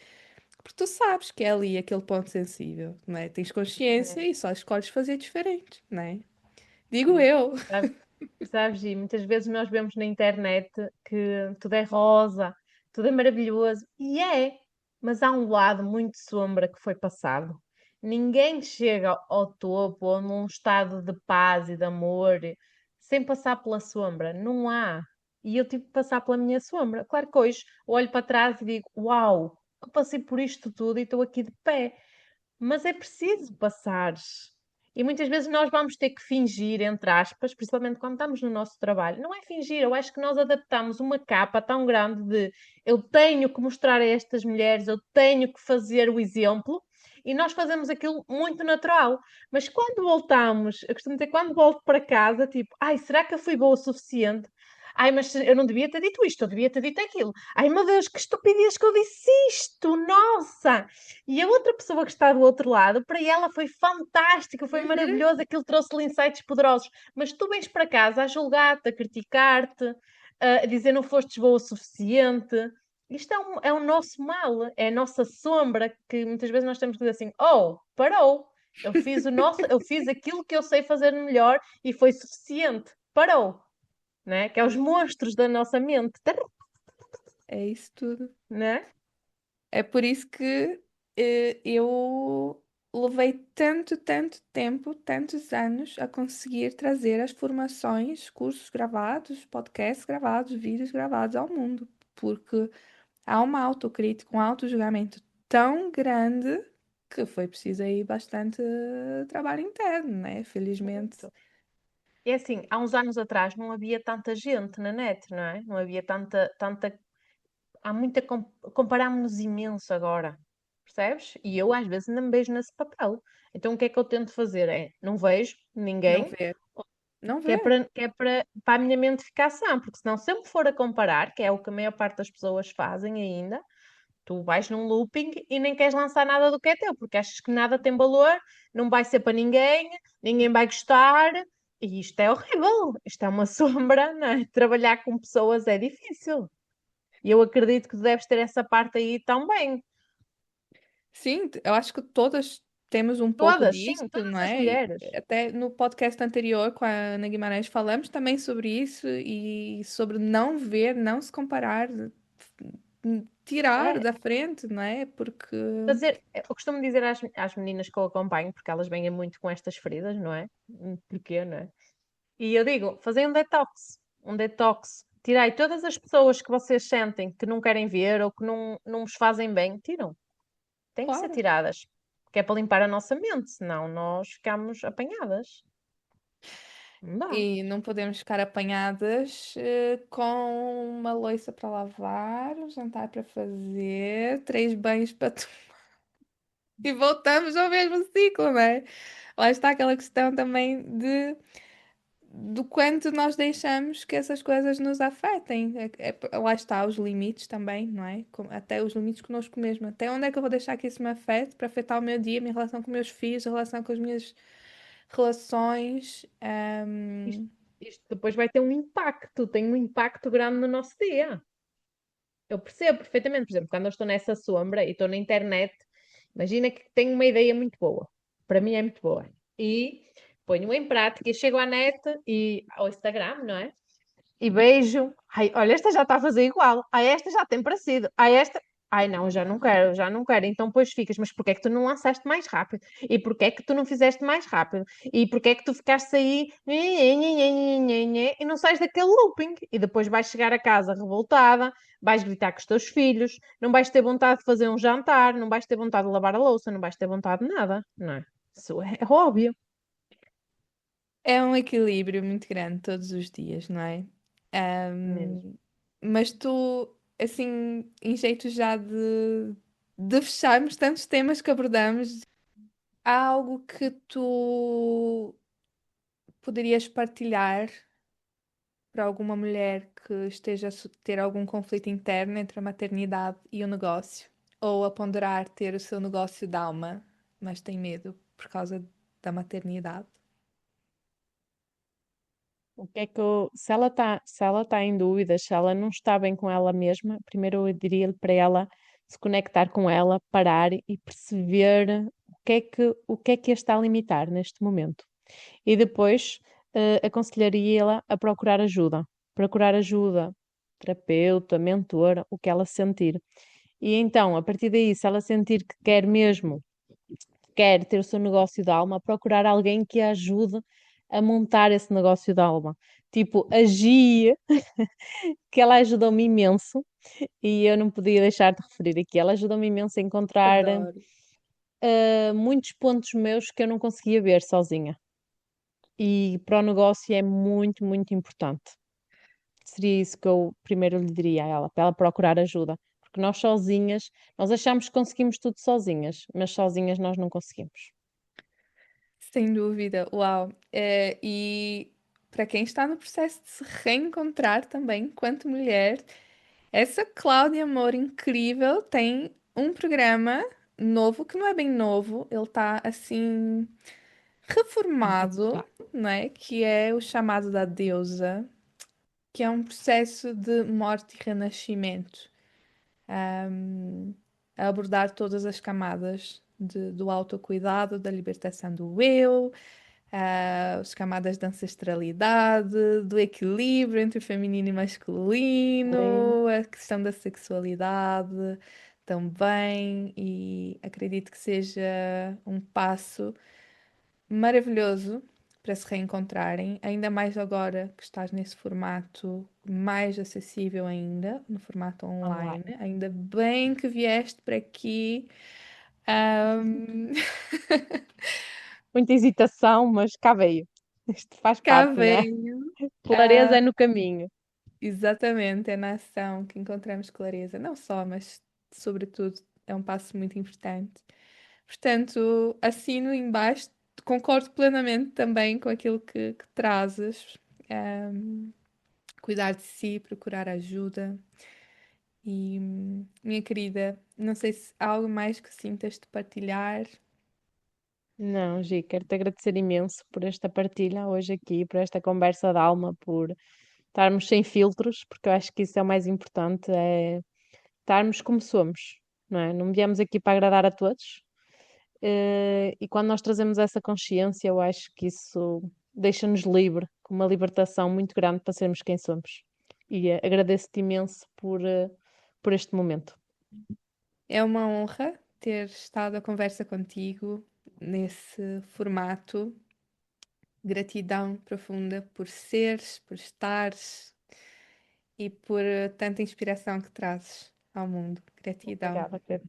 Porque tu sabes que é ali aquele ponto sensível, não é? Tens consciência É, e só escolhes fazer diferente, não é? Digo é. eu. Sabe- Sabes, Gi, muitas vezes nós vemos na internet que tudo é rosa, tudo é maravilhoso, e é, mas há um lado muito sombra que foi passado. Ninguém chega ao topo ou num estado de paz e de amor sem passar pela sombra. Não há. E eu tive que passar pela minha sombra. Claro que hoje olho para trás e digo: Uau, eu passei por isto tudo e estou aqui de pé. Mas é preciso passar. E muitas vezes nós vamos ter que fingir, entre aspas, principalmente quando estamos no nosso trabalho. Não é fingir, eu acho que nós adaptamos uma capa tão grande de eu tenho que mostrar a estas mulheres, eu tenho que fazer o exemplo, e nós fazemos aquilo muito natural. Mas quando voltamos, eu costumo dizer, quando volto para casa, tipo, ai, será que eu fui boa o suficiente? Ai, mas eu não devia ter dito isto, eu devia ter dito aquilo. Ai, meu Deus, que estupidez que eu disse isto! Nossa! E a outra pessoa que está do outro lado, para ela foi fantástico, foi Uhum. maravilhoso, aquilo trouxe-lhe insights poderosos. Mas tu vens para casa a julgar-te, a criticar-te, a dizer não fostes boa o suficiente. Isto é o nosso mal, é a nossa sombra, que muitas vezes nós temos que dizer assim: oh, parou, eu fiz aquilo que eu sei fazer melhor e foi suficiente. Parou, né? Que é os monstros da nossa mente, É isso tudo. né? É por isso que eu levei tanto, tanto tempo, tantos anos a conseguir trazer as formações, cursos gravados, podcasts gravados, vídeos gravados ao mundo, porque há uma autocrítica, um autojulgamento tão grande que foi preciso aí bastante trabalho interno, né? Felizmente. Muito. É assim, há uns anos atrás não havia tanta gente na net, não é? Não havia tanta. Há muita. Comparámos-nos imenso agora, percebes? E eu às vezes ainda me vejo nesse papel. Então o que é que eu tento fazer? É, não vejo Não ninguém, ver. Não que é ver. para a minha mente ficar sã, porque senão se eu me for a comparar, que é o que a maior parte das pessoas fazem ainda, Tu vais num looping e nem queres lançar nada do que é teu, porque achas que nada tem valor, não vai ser para ninguém, ninguém vai gostar, e isto é horrível. Isto é uma sombra, não é? Trabalhar com pessoas é difícil. E eu acredito que tu deves ter essa parte aí também. Sim, eu acho que todas temos um pouco Todas, sim, disso, não todas as é? E mulheres. até no podcast anterior com a Ana Guimarães falamos também sobre isso e sobre não ver, não se comparar, tirar É, da frente, não é? Porque, eu costumo dizer às meninas que eu acompanho, porque elas vêm muito com estas feridas, não é? Porquê, não é? E eu digo, fazei um detox. Tirai todas as pessoas que vocês sentem que não querem ver ou que não vos fazem bem, tiram. Têm que ser claro. tiradas. Que é para limpar a nossa mente, senão nós ficamos apanhadas. Não dá. E não podemos ficar apanhadas com uma louça para lavar, um jantar para fazer, três banhos para tomar. E voltamos ao mesmo ciclo, não é? Lá está aquela questão também de do quanto nós deixamos que essas coisas nos afetem. Lá está os limites também, não é? Até os limites connosco mesmo. Até onde é que eu vou deixar que isso me afete para afetar o meu dia, a minha relação com meus filhos, a relação com as minhas relações. Isto, isto depois vai ter um impacto, tem um impacto grande no nosso dia. Eu percebo perfeitamente, por exemplo, quando eu estou nessa sombra e estou na internet, imagina que tenho uma ideia muito boa. Para mim é muito boa. E ponho em prática e chego à net e ao Instagram, não é? E vejo, ai, olha, esta já está a fazer igual, ai, esta já tem parecido, ai, esta, ai, não, já não quero, já não quero. Então, depois ficas, mas porquê é que tu não lançaste mais rápido? E porquê é que tu não fizeste mais rápido? E porquê é que tu ficaste aí e não sais daquele looping? E depois vais chegar a casa revoltada, vais gritar com os teus filhos, não vais ter vontade de fazer um jantar, não vais ter vontade de lavar a louça, não vais ter vontade de nada, não é? Isso é óbvio, É um equilíbrio muito grande todos os dias, não é? mesmo. Ahm, mas tu, assim, em jeito já de fecharmos tantos temas que abordamos, há algo que tu poderias partilhar para alguma mulher que esteja a ter algum conflito interno entre a maternidade e o negócio? Ou a ponderar ter o seu negócio de alma, mas tem medo por causa da maternidade? O que é que se ela está em dúvidas, se ela não está bem com ela mesma, primeiro eu diria-lhe para ela se conectar com ela, parar e perceber o que é que a está a limitar neste momento. E depois aconselharia-la a procurar ajuda, terapeuta, mentora, o que ela sentir. E então, a partir daí, se ela sentir que quer mesmo quer ter o seu negócio de alma, procurar alguém que a ajude a montar esse negócio de alma. Tipo, a Gia, que ela ajudou-me imenso, e eu não podia deixar de referir aqui, ela ajudou-me imenso a encontrar Adoro. muitos pontos meus que eu não conseguia ver sozinha. E para o negócio é muito, muito importante. Seria isso que eu primeiro lhe diria a ela, para ela procurar ajuda. Porque nós sozinhas, nós achamos que conseguimos tudo sozinhas, mas sozinhas nós não conseguimos. Sem dúvida, uau. E para quem está no processo de se reencontrar também, enquanto mulher, essa Cláudia Amor incrível tem um programa novo, que não é bem novo, ele está assim reformado, não é? Que é o chamado da deusa, que é um processo de morte e renascimento, a abordar todas as camadas do autocuidado, da libertação do eu, as camadas da ancestralidade, do equilíbrio entre o feminino e Lindo. masculino, a questão da sexualidade também, e acredito que seja um passo maravilhoso para se reencontrarem, ainda mais agora que estás nesse formato mais acessível ainda, no formato online. Online. Ainda bem que vieste para aqui. Ahm, Muita hesitação, mas cá veio. Isto faz Cá parte, né? venho. Clareza é no caminho. Exatamente, é na ação que encontramos clareza. Não só, mas sobretudo é um passo muito importante. Portanto, assino embaixo, concordo plenamente também com aquilo que trazes. Cuidar de si, procurar ajuda. E, minha querida, não sei se há algo mais que sintas de partilhar. Não, Gi, quero-te agradecer imenso por esta partilha hoje aqui, por esta conversa de alma, por estarmos sem filtros, porque eu acho que isso é o mais importante, é estarmos como somos, não é? Não viemos aqui para agradar a todos. E quando nós trazemos essa consciência, eu acho que isso deixa-nos livre, com uma libertação muito grande para sermos quem somos. E agradeço-te imenso por este momento. É uma honra ter estado a conversa contigo nesse formato. Gratidão profunda por seres, por estares e por tanta inspiração que trazes ao mundo. Gratidão. Obrigada, Pedro.